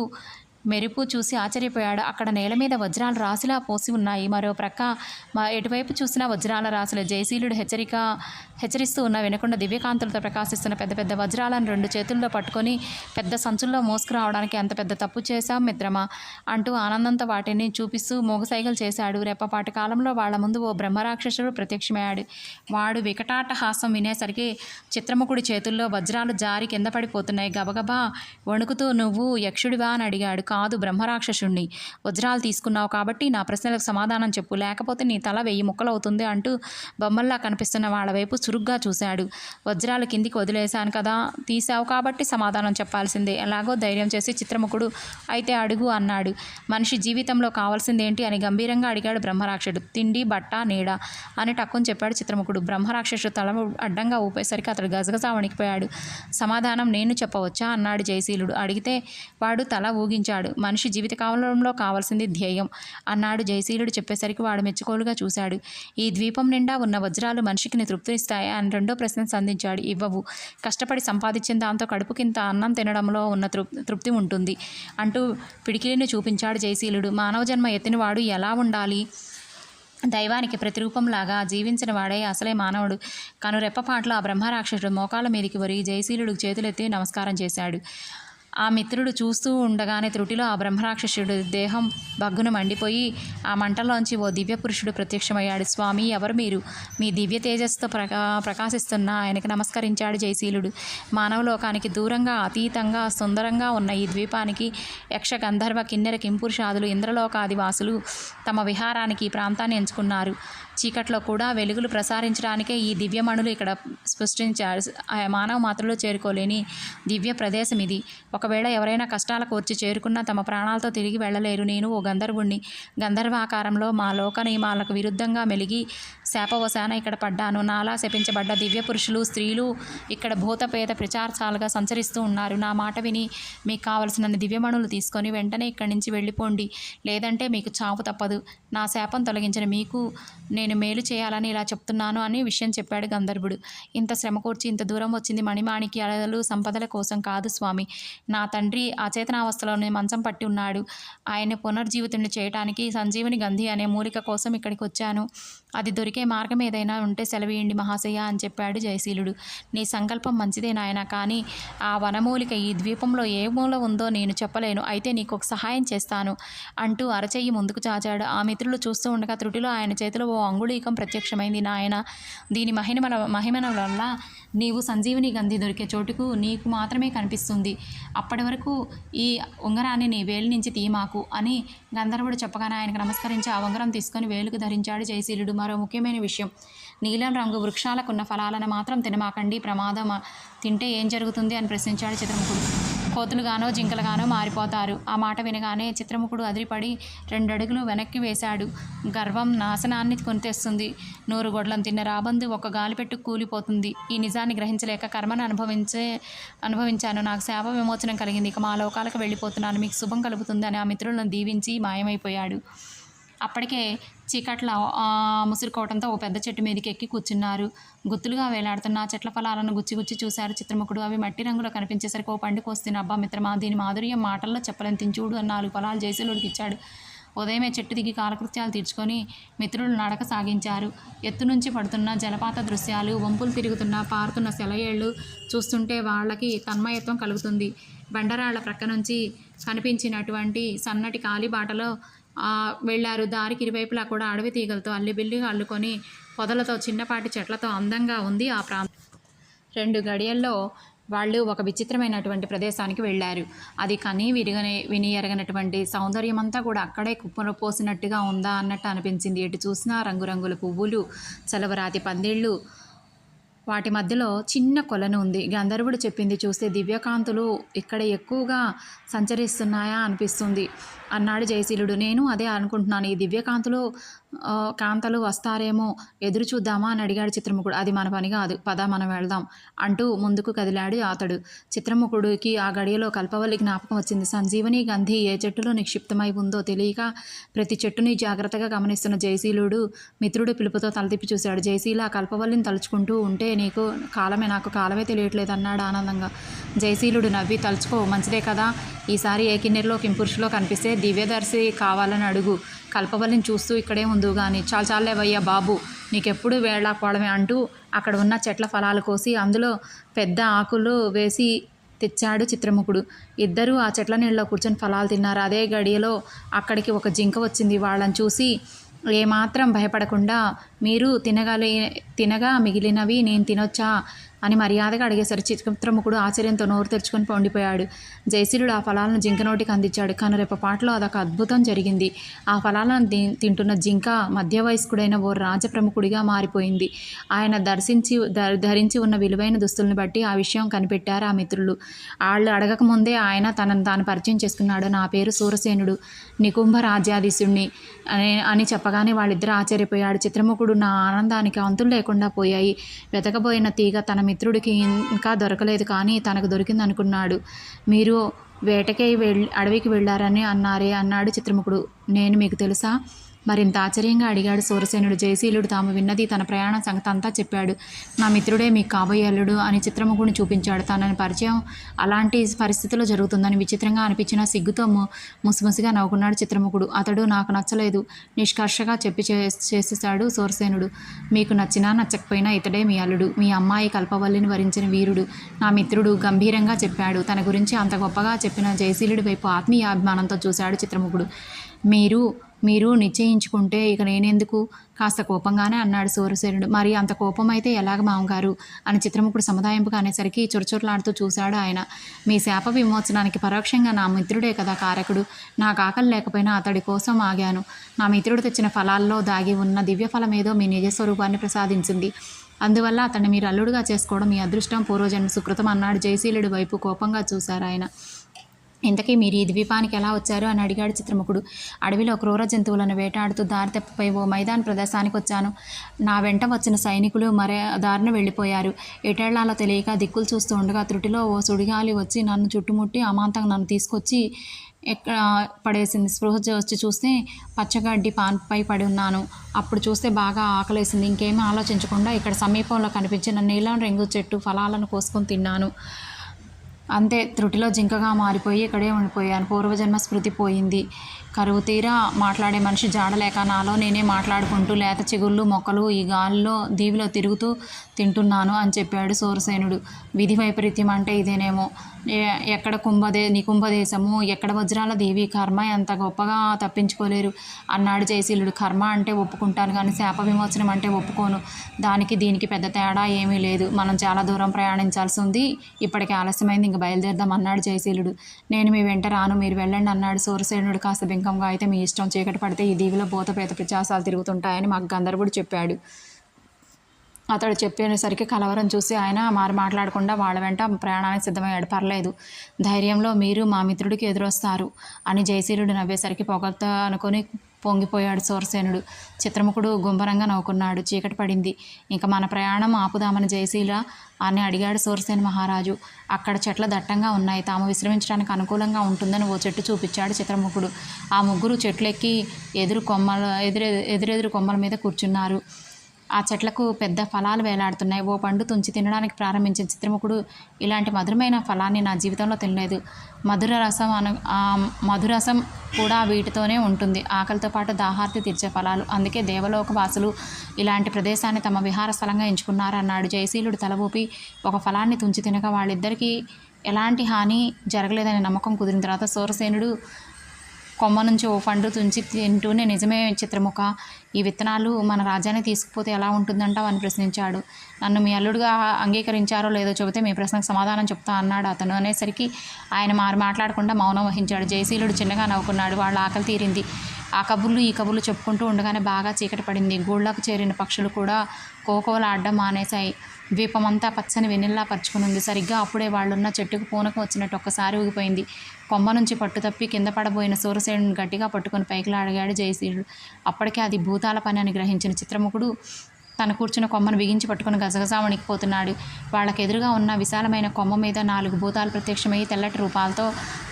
మెరుపు చూసి ఆశ్చర్యపోయాడు. అక్కడ నేల మీద వజ్రాల రాశిలా పోసి ఉన్నాయి. మరో ప్రక్క ఎటువైపు చూసినా వజ్రాల రాశులు. జయశీలుడు హెచ్చరిస్తూ ఉన్న వినకుండా దివ్యకాంతులతో ప్రకాశిస్తున్న పెద్ద పెద్ద వజ్రాలను 2 చేతుల్లో పట్టుకొని పెద్ద సంచుల్లో మోసుకురావడానికి ఎంత పెద్ద తప్పు చేశాం మిత్రమా అంటూ ఆనందంతో వాటిని చూపిస్తూ మోగసైగలు చేశాడు. రెప్పపాటి కాలంలో వాళ్ల ముందు ఓ బ్రహ్మరాక్షసుడు ప్రత్యక్షమయ్యాడు. వాడు వికటాటహాసం వినేసరికి చిత్రముఖుడి చేతుల్లో వజ్రాలు జారి కింద పడిపోతున్నాయి. గబగబా వణుకుతూ నువ్వు యక్షుడివా అని అడిగాడు. కాదు, బ్రహ్మరాక్షసుణ్ణి. వజ్రాలు తీసుకున్నావు కాబట్టి నా ప్రశ్నలకు సమాధానం చెప్పు, లేకపోతే నీ తల 1000 ముక్కలవుతుంది అంటూ బొమ్మల్లా కనిపిస్తున్న వాళ్ళ వైపు చురుగ్గా చూశాడు. వజ్రాలు కిందికి వదిలేశాను కదా, తీశావు కాబట్టి సమాధానం చెప్పాల్సిందే. ఎలాగో ధైర్యం చేసి చిత్రముఖుడు అయితే అడుగు అన్నాడు. మనిషి జీవితంలో కావాల్సిందేంటి అని గంభీరంగా అడిగాడు బ్రహ్మరాక్షసుడు. తిండి, బట్ట, నీడ అని టక్కుని చెప్పాడు చిత్రముఖుడు. బ్రహ్మరాక్షసుడు తల అడ్డంగా ఊపేసరికి అతడు గజగజా వణికిపోయాడు. సమాధానం నేను చెప్పవచ్చా అన్నాడు జయశీలుడు. అడిగితే వాడు తల ఊగించాడు. మనిషి జీవితకాలంలో కావాల్సింది ధ్యేయం అన్నాడు జయశీలుడు. చెప్పేసరికి వాడు మెచ్చుకోలుగా చూశాడు. ఈ ద్వీపం నిండా ఉన్న వజ్రాలు మనిషికి తృప్తినిస్తాయా అని రెండో ప్రశ్న సంధించాడు. ఇవ్వవు. కష్టపడి సంపాదించిన దాంతో కడుపుకింత అన్నం తినడంలో ఉన్న తృప్తి ఉంటుంది అంటూ పిడికిలిని చూపించాడు జయశీలుడు. మానవ జన్మ ఎత్తినవాడు ఎలా ఉండాలి? దైవానికి ప్రతిరూపంలాగా జీవించిన వాడే అసలే మానవుడు. కనురెప్పపాట్లో ఆ బ్రహ్మరాక్షసుడు మోకాళ్ళ మీదికి వరి జయశీలుడికి చేతులెత్తి నమస్కారం చేశాడు. ఆ మిత్రుడు చూస్తూ ఉండగానే త్రుటిలో ఆ బ్రహ్మరాక్షసుడు దేహం బగ్గున మండిపోయి ఆ మంటలోంచి ఓ దివ్య పురుషుడు ప్రత్యక్షమయ్యాడు. స్వామి, ఎవరు మీరు? మీ దివ్య తేజస్సుతో ప్రకాశిస్తున్న ఆయనకు నమస్కరించాడు జయశీలుడు. మానవలోకానికి దూరంగా అతీతంగా సుందరంగా ఉన్న ఈ ద్వీపానికి యక్ష, గంధర్వ, కిన్నెర, కింపురుషాదులు, ఇంద్రలోకాదివాసులు తమ విహారానికి ఈ ప్రాంతాన్ని ఎంచుకున్నారు. చీకట్లో కూడా వెలుగులు ప్రసారించడానికే ఈ దివ్యమణులు ఇక్కడ సృష్టించారు. మానవ మాత్రలో చేరుకోలేని దివ్య ప్రదేశం ఇది. ఒకవేళ ఎవరైనా కష్టాలకు వచ్చి చేరుకున్నా తమ ప్రాణాలతో తిరిగి వెళ్ళలేరు. నేను ఓ గంధర్వుణ్ణి. గంధర్వాకారంలో మా లోక నియమాలకు విరుద్ధంగా మెలిగి శాపవశాన ఇక్కడ పడ్డాను. నాలా శపించబడ్డ దివ్య పురుషులు, స్త్రీలు ఇక్కడ భూతపేత ప్రచారశాలుగా సంచరిస్తూ ఉన్నారు. నా మాట విని మీకు కావలసినన్ని దివ్యమణులు తీసుకొని వెంటనే ఇక్కడి నుంచి వెళ్ళిపోండి, లేదంటే మీకు చావు తప్పదు. నా శాపం తొలగించిన మీకు నేను మేలు చేయాలని ఇలా చెప్తున్నాను అని విషయం చెప్పాడు గంధర్వుడు. ఇంత శ్రమ కూర్చి ఇంత దూరం వచ్చింది మణిమాణిక్యాలు సంపదల కోసం కాదు స్వామి. నా తండ్రి అచేతనావస్థలోనే మంచం పట్టి ఉన్నాడు. ఆయన్ని పునర్జీవితుడిని చేయటానికి సంజీవని గంధి అనే మూలిక కోసం ఇక్కడికి వచ్చాను. అది దొరికే మార్గం ఏదైనా ఉంటే సెలవీయండి మహాశయ అని చెప్పాడు జయశీలుడు. నీ సంకల్పం మంచిదే నాయన, కానీ ఆ వనమూలిక ఈ ద్వీపంలో ఏ మూల ఉందో నేను చెప్పలేను. అయితే నీకు ఒక సహాయం చేస్తాను అంటూ అరచెయ్యి ముందుకు చాచాడు. ఆ మిత్రులు చూస్తూ ఉండగా త్రుటిలో ఆయన చేతిలో ఓ అంగుళీకం ప్రత్యక్షమైంది. నాయన, దీని మహిమల వల్ల నీవు సంజీవని గంధి దొరికే చోటుకు నీకు మాత్రమే కనిపిస్తుంది. అప్పటి వరకు ఈ ఉంగరాన్ని నీ వేలు నుంచి తీమాకు అని గంధర్వుడు చెప్పగానే ఆయనకు నమస్కరించి ఆ ఉంగరం తీసుకొని వేలుకు ధరించాడు జయశీలుడు. మరో ముఖ్యమైన విషయం, నీలం రంగు వృక్షాలకున్న ఫలాలను మాత్రం తినమాకండి, ప్రమాదం. తింటే ఏం జరుగుతుంది అని ప్రశ్నించాడు చిత్రముఖుడు. కోతులుగానో జింకలుగానో మారిపోతారు. ఆ మాట వినగానే చిత్రముఖుడు అదిరిపడి 2 అడుగులు వెనక్కి వేశాడు. గర్వం నాశనాన్ని కొనితెస్తుంది. 100 గొడ్లను తిన్న రాబందు ఒక గాలిపెట్టు కూలిపోతుంది. ఈ నిజాన్ని గ్రహించలేక కర్మను అనుభవించాను. నాకు శాప విమోచనం కలిగింది. ఇక మా లోకాలకు వెళ్ళిపోతున్నాను. మీకు శుభం కలుగుతుంది అని ఆ మిత్రులను దీవించి మాయమైపోయాడు. అప్పటికే చీకట్ల ముసురుకోవడంతో ఓ పెద్ద చెట్టు మీదకి ఎక్కి కూర్చున్నారు. గుత్తులుగా వేలాడుతున్న చెట్ల ఫలాలను గుచ్చి చూశారు చిత్రముఖుడు. అవి మట్టి రంగులో కనిపించేసరికి ఓ పండు కోస్తున్న, అబ్బా మిత్రమా, దీని మాధుర్యం మాటల్లో చెప్పలేని, తించూడు అని 4 ఫలాలు జయశీలుడికి ఇచ్చాడు. ఉదయమే చెట్టు దిగి కాలకృత్యాలు తీర్చుకొని మిత్రులు నడక సాగించారు. ఎత్తు నుంచి పడుతున్న జలపాత దృశ్యాలు, వంపులు తిరుగుతున్న పారుతున్న సెలయేళ్లు చూస్తుంటే వాళ్ళకి తన్మయత్వం కలుగుతుంది. బండరాళ్ల ప్రక్క నుంచి కనిపించినటువంటి సన్నటి కాలిబాటలో వెళ్ళారు. దారికి ఇరువైపులా కూడా అడవి తీగలతో అల్లిబిల్లిగా అల్లుకొని పొదలతో చిన్నపాటి చెట్లతో అందంగా ఉంది ఆ ప్రాంతం. 2 గడియల్లో వాళ్ళు ఒక విచిత్రమైనటువంటి ప్రదేశానికి వెళ్ళారు. అది విని ఎరగనటువంటి సౌందర్యమంతా కూడా అక్కడే కుప్పను పోసినట్టుగా ఉందా అన్నట్టు అనిపించింది. ఎటు చూసినా రంగురంగుల పువ్వులు, చలవరాతి పందిళ్ళు, వాటి మధ్యలో చిన్న కొలను ఉంది. గంధర్వుడు చెప్పింది చూస్తే దివ్యకాంతులు ఇక్కడ ఎక్కువగా సంచరిస్తున్నాయా అనిపిస్తుంది అన్నాడు జయశీలుడు. నేను అదే అనుకుంటున్నాను. ఈ దివ్యకాంతులు కాంతలు వస్తారేమో, ఎదురు చూద్దామా అని అడిగాడు చిత్రముఖుడు. అది మన పని కాదు, పద మనం వెళ్దాం అంటూ ముందుకు కదిలాడు అతడు. చిత్రముఖుడికి ఆ గడియలో కల్పవల్లి జ్ఞాపకం వచ్చింది. సంజీవని గంధి ఏ చెట్టులో నిక్షిప్తమై ఉందో తెలియక ప్రతి చెట్టుని జాగ్రత్తగా గమనిస్తున్న జయశీలుడు మిత్రుడు పిలుపుతో తలతిప్పి చూశాడు. జయశీల, కల్పవల్లిని తలుచుకుంటూ ఉంటే నాకు కాలమే తెలియట్లేదు అన్నాడు ఆనందంగా. జయశీలుడు నవ్వి, తలుచుకో, మంచిదే కదా. ఈసారి ఏ కిన్నెరలో కింపురుషులో కనిపిస్తే దివ్యదర్శి కావాలని అడుగు. కల్పవల్లిని చూస్తూ ఇక్కడే ఉందు గాని. చాలేవయ్యా బాబు, నీకెప్పుడు వేళాకోవడమే అంటూ అక్కడ ఉన్న చెట్ల ఫలాలు కోసి అందులో పెద్ద ఆకులు వేసి తెచ్చాడు చిత్రముఖుడు. ఇద్దరూ ఆ చెట్ల నీళ్ళలో కూర్చొని ఫలాలు తిన్నారు. అదే గడియలో అక్కడికి ఒక జింక వచ్చింది. వాళ్ళని చూసి ఏమాత్రం భయపడకుండా, మీరు తినగా మిగిలినవి నేను తినొచ్చా అని మర్యాదగా అడిగేసరి చిత్రముఖుడు ఆశ్చర్యంతో నోరు తెరుచుకొని పొండిపోయాడు. జయశీలుడు ఆ ఫలాలను జింక నోటికి అందించాడు. కనురెప్పపాట్లో అదొక అద్భుతం జరిగింది. ఆ ఫలాలను తింటున్న జింక మధ్య వయస్కుడైన ఓ రాజప్రముఖుడిగా మారిపోయింది. ఆయన ధరించి ఉన్న విలువైన దుస్తుల్ని బట్టి ఆ విషయం కనిపెట్టారు ఆ మిత్రులు. వాళ్ళు అడగకముందే ఆయన తనను తాను పరిచయం చేసుకున్నాడు. నా పేరు సూరసేనుడు, నికుంభ రాజ్యాధీశుణ్ణి అని చెప్పగానే వాళ్ళిద్దరూ ఆశ్చర్యపోయాడు. చిత్రముఖుడు నా ఆనందానికి అంతులు లేకుండా పోయాయి. వెతకబోయిన తీగ తన మిత్రుడికి ఇంకా దొరకలేదు, కానీ తనకు దొరికింది అనుకున్నాడు. మీరు వేటకై అడవికి వెళ్ళారని అన్నాడు చిత్రముఖుడు. నేను మీకు తెలుసా? మరింత ఆశ్చర్యంగా అడిగాడు సూరసేనుడు. జయశీలుడు తాము విన్నది, తన ప్రయాణం సంగతి అంతా చెప్పాడు. నా మిత్రుడే మీకు కాబోయే అల్లుడు అని చిత్రముఖుడిని చూపించాడు. తనని పరిచయం అలాంటి పరిస్థితిలో జరుగుతుందని విచిత్రంగా అనిపించిన సిగ్గుతో ముసిముసిగా నవ్వుకున్నాడు చిత్రముఖుడు. అతడు నాకు నచ్చలేదు నిష్కర్షగా చేసేశాడు సూరసేనుడు. మీకు నచ్చినా నచ్చకపోయినా ఇతడే మీ అల్లుడు, మీ అమ్మాయి కల్పవల్లిని వరించిన వీరుడు నా మిత్రుడు గంభీరంగా చెప్పాడు. తన గురించి అంత గొప్పగా చెప్పిన జయశీలుడి వైపు ఆత్మీయాభిమానంతో చూశాడు చిత్రముఖుడు. మీరు నిశ్చయించుకుంటే ఇక నేనెందుకు, కాస్త కోపంగానే అన్నాడు సూరసేనుడు. మరి అంత కోపం అయితే ఎలాగ మామగారు అని చిత్రముఖుడు సముదాయింపుగా అనేసరికి చురచురలాడుతూ చూశాడు ఆయన. మీ శాప విమోచనానికి పరోక్షంగా నా మిత్రుడే కదా కారకుడు. నాకు ఆకలి లేకపోయినా అతడి కోసం ఆగాను. నా మిత్రుడు తెచ్చిన ఫలాల్లో దాగి ఉన్న దివ్య ఫలమేదో మీ నిజస్వరూపాన్ని ప్రసాదించింది. అందువల్ల అతన్ని మీరు అల్లుడుగా చేసుకోవడం మీ అదృష్టం, పూర్వజన్మ సుకృతం అన్నాడు. జయశీలుడి వైపు కోపంగా చూశారు ఆయన. ఇంతకీ మీరు ఈ ద్వీపానికి ఎలా వచ్చారు అని అడిగాడు చిత్రముఖుడు. అడవిలో క్రూర జంతువులను వేటాడుతూ దారి తప్పిపోయి ఓ మైదాన ప్రదేశానికి వచ్చాను. నా వెంట వచ్చిన సైనికులు మరే దారిన వెళ్ళిపోయారు. ఎటేళ్లాలో తెలియక దిక్కులు చూస్తూ ఉండగా త్రుటిలో ఓ సుడిగాలి వచ్చి నన్ను చుట్టుముట్టి అమాంతంగా నన్ను తీసుకొచ్చి పడేసింది. స్పృహ వచ్చి చూస్తే పచ్చగడ్డి పాన్పై పడి ఉన్నాను. అప్పుడు చూస్తే బాగా ఆకలేసింది. ఇంకేమీ ఆలోచించకుండా ఇక్కడ సమీపంలో కనిపించిన నీలం రంగు చెట్టు ఫలాలను కోసుకొని తిన్నాను. అంతే త్రుటిలో జింకగా మారిపోయి ఇక్కడే ఉండిపోయాను. పూర్వజన్మ స్మృతి పోయింది. కరువు తీరా మాట్లాడే మనిషి జాడలేక నాలో నేనే మాట్లాడుకుంటూ లేత చిగుళ్ళు మొక్కలు ఈ గాలిలో దీవిలో తిరుగుతూ తింటున్నాను అని చెప్పాడు సూరసేనుడు. విధి వైపరీత్యం అంటే ఇదేనేమో. ఎక్కడ నికుంభదేశము, ఎక్కడ వజ్రాల దేవి, కర్మ ఎంత గొప్పగా తప్పించుకోలేరు అన్నాడు జయశీలుడు. కర్మ అంటే ఒప్పుకుంటాను కానీ శాప విమోచనం అంటే ఒప్పుకోను. దానికి దీనికి పెద్ద తేడా ఏమీ లేదు. మనం చాలా దూరం ప్రయాణించాల్సి ఉంది. ఇప్పటికి ఆలస్యమైంది, ఇంక బయలుదేరదాం అన్నాడు జయశీలుడు. నేను మీ వెంట రాను, మీరు వెళ్ళండి అన్నాడు సూరసేనుడు కాస్త బింకంగా. అయితే మీ ఇష్టం, చీకటి పడితే ఈ దీవిలో భూతపేత పిచాసాలు తిరుగుతుంటాయని మాకు గంధర్వుడు చెప్పాడు. అతడు చెప్పేసరికి కలవరం చూసి ఆయన మాట్లాడకుండా వాళ్ళ వెంట ప్రయాణానికి సిద్ధమయ్యాడు. పర్లేదు, ధైర్యంలో మీరు మా మిత్రుడికి ఎదురొస్తారు అని జయశీలుడు నవ్వేసరికి పొగతో అనుకొని పొంగిపోయాడు సూరసేనుడు. చిత్రముఖుడు గుంభరంగా నవ్వుకున్నాడు. చీకటి పడింది, ఇంకా మన ప్రయాణం ఆపుదామని జయశీల అని అడిగాడు సూరసేన మహారాజు. అక్కడ చెట్ల దట్టంగా ఉన్నాయి, తాము విశ్రమించడానికి అనుకూలంగా ఉంటుందని ఓ చెట్టు చూపించాడు చిత్రముఖుడు. ఆ ముగ్గురు చెట్లెక్కి ఎదురెదురు కొమ్మల మీద కూర్చున్నారు. ఆ చెట్లకు పెద్ద ఫలాలు వేలాడుతున్నాయి. ఓ పండు తుంచి తినడానికి ప్రారంభించిన చిత్రముఖుడు, ఇలాంటి మధురమైన ఫలాన్ని నా జీవితంలో తినలేదు. మధురసం కూడా వీటితోనే ఉంటుంది. ఆకలితో పాటు దాహార్తి తీర్చే ఫలాలు. అందుకే దేవలోక వాసులు ఇలాంటి ప్రదేశాన్ని తమ విహార స్థలంగా ఎంచుకున్నారన్నాడు. జయశీలుడు తల ఊపి ఒక ఫలాన్ని తుంచి తినగా వాళ్ళిద్దరికీ ఎలాంటి హాని జరగలేదనే నమ్మకం కుదిరిన తర్వాత సూరసేనుడు కొమ్మ నుంచి ఓ పండు తుంచి తింటూనే, నిజమే చిత్రముఖ, ఈ విత్తనాలు మన రాజ్యాన్ని తీసుకుపోతే ఎలా ఉంటుందంటావు అని ప్రశ్నించాడు. నన్ను మీ అల్లుడుగా అంగీకరించారో లేదో చెబితే మీ ప్రశ్నకు సమాధానం చెప్తా అన్నాడు అతను. అనేసరికి ఆయన మాట్లాడకుండా మౌనం వహించాడు. జయశీలుడు చిన్నగా నవ్వుకున్నాడు. వాళ్ళ ఆకలి తీరింది. ఆ కబుర్లు ఈ కబుర్లు చెప్పుకుంటూ ఉండగానే బాగా చీకటి పడింది. గూళ్ళకు చేరిన పక్షులు కూడా కోకోలాడడం మానేశాయి. ద్వీపమంతా పచ్చని వెన్నెల్లా పరుచుకునుంది. సరిగ్గా అప్పుడే వాళ్ళున్న చెట్టుకు పూనకం వచ్చినట్టు ఒక్కసారి ఊగిపోయింది. కొమ్మ నుంచి పట్టు తప్పి కింద పడబోయిన సూరసేనుని గట్టిగా పట్టుకుని పైకి లాగాడు జయశీలుడు. అప్పటికే అది భూతాల పని అని గ్రహించిన చిత్రముఖుడు తను కూర్చున్న కొమ్మను బిగించి పట్టుకుని గజగజా వణికిపోతున్నాడు. వాళ్ళకెదురుగా ఉన్న విశాలమైన కొమ్మ మీద 4 భూతాలు ప్రత్యక్షమయ్యి తెల్లటి రూపాలతో,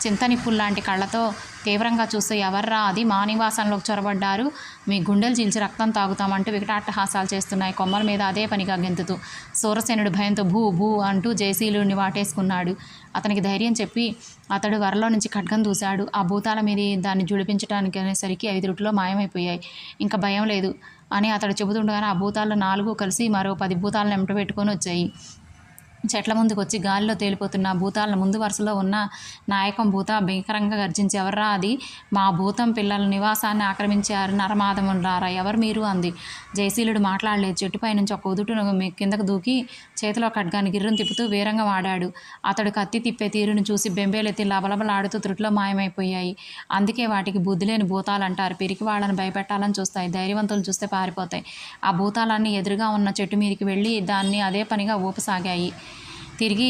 చింతనిప్పుల్లాంటి కళ్ళతో తీవ్రంగా చూస్తూ, ఎవర్రా అది, మా నివాసంలోకి చొరబడ్డారు, మీ గుండెలు చీల్చి రక్తం తాగుతామంటూ వికటాట్టహాసాలు చేస్తున్నాయి కొమ్మల మీద అదే పనిగా గెంతుతూ. సూరసేనుడు భయంతో భూ భూ అంటూ జయశీలుడిని వాటేసుకున్నాడు. అతనికి ధైర్యం చెప్పి అతడు వరలో నుంచి ఖడ్గం దూశాడు. ఆ భూతాల మీద దాన్ని జుడిపించడానికి అనేసరికి 5 రుట్లో మాయమైపోయాయి. ఇంకా భయం లేదు అని అతడు చెబుతుండగానే ఆ భూతాలు 4 కలిసి మరో 10 భూతాలను వెంట పెట్టుకొని వచ్చాయి. చెట్ల ముందుకు వచ్చి గాలిలో తేలిపోతున్న భూతాలను ముందు వరుసలో ఉన్న నాయకం భూత భీకరంగా గర్జించి, ఎవర్రా అది, మా భూతం పిల్లల నివాసాన్ని ఆక్రమించారు, నరమాదములారా, ఎవరు మీరు అంది. జయశీలుడు మాట్లాడలేదు. చెట్టుపై నుంచి ఒక ఉదుటును కిందకు దూకి చేతిలో ఖడ్గాన్ని గిర్రును తిప్పుతూ వీరంగా వాడాడు. అతడు కత్తి తిప్పే తీరును చూసి బెంబేలెత్తి లబలబలాడుతూ త్రుట్లో మాయమైపోయాయి. అందుకే వాటికి బుద్ధి లేని భూతాలు అంటారు. పిరికి వాళ్ళని భయపెట్టాలని చూస్తాయి, ధైర్యవంతులు చూస్తే పారిపోతాయి. ఆ భూతాలన్నీ ఎదురుగా ఉన్న చెట్టు మీదకి వెళ్ళి దాన్ని అదే పనిగా ఊపసాగాయి. తిరిగి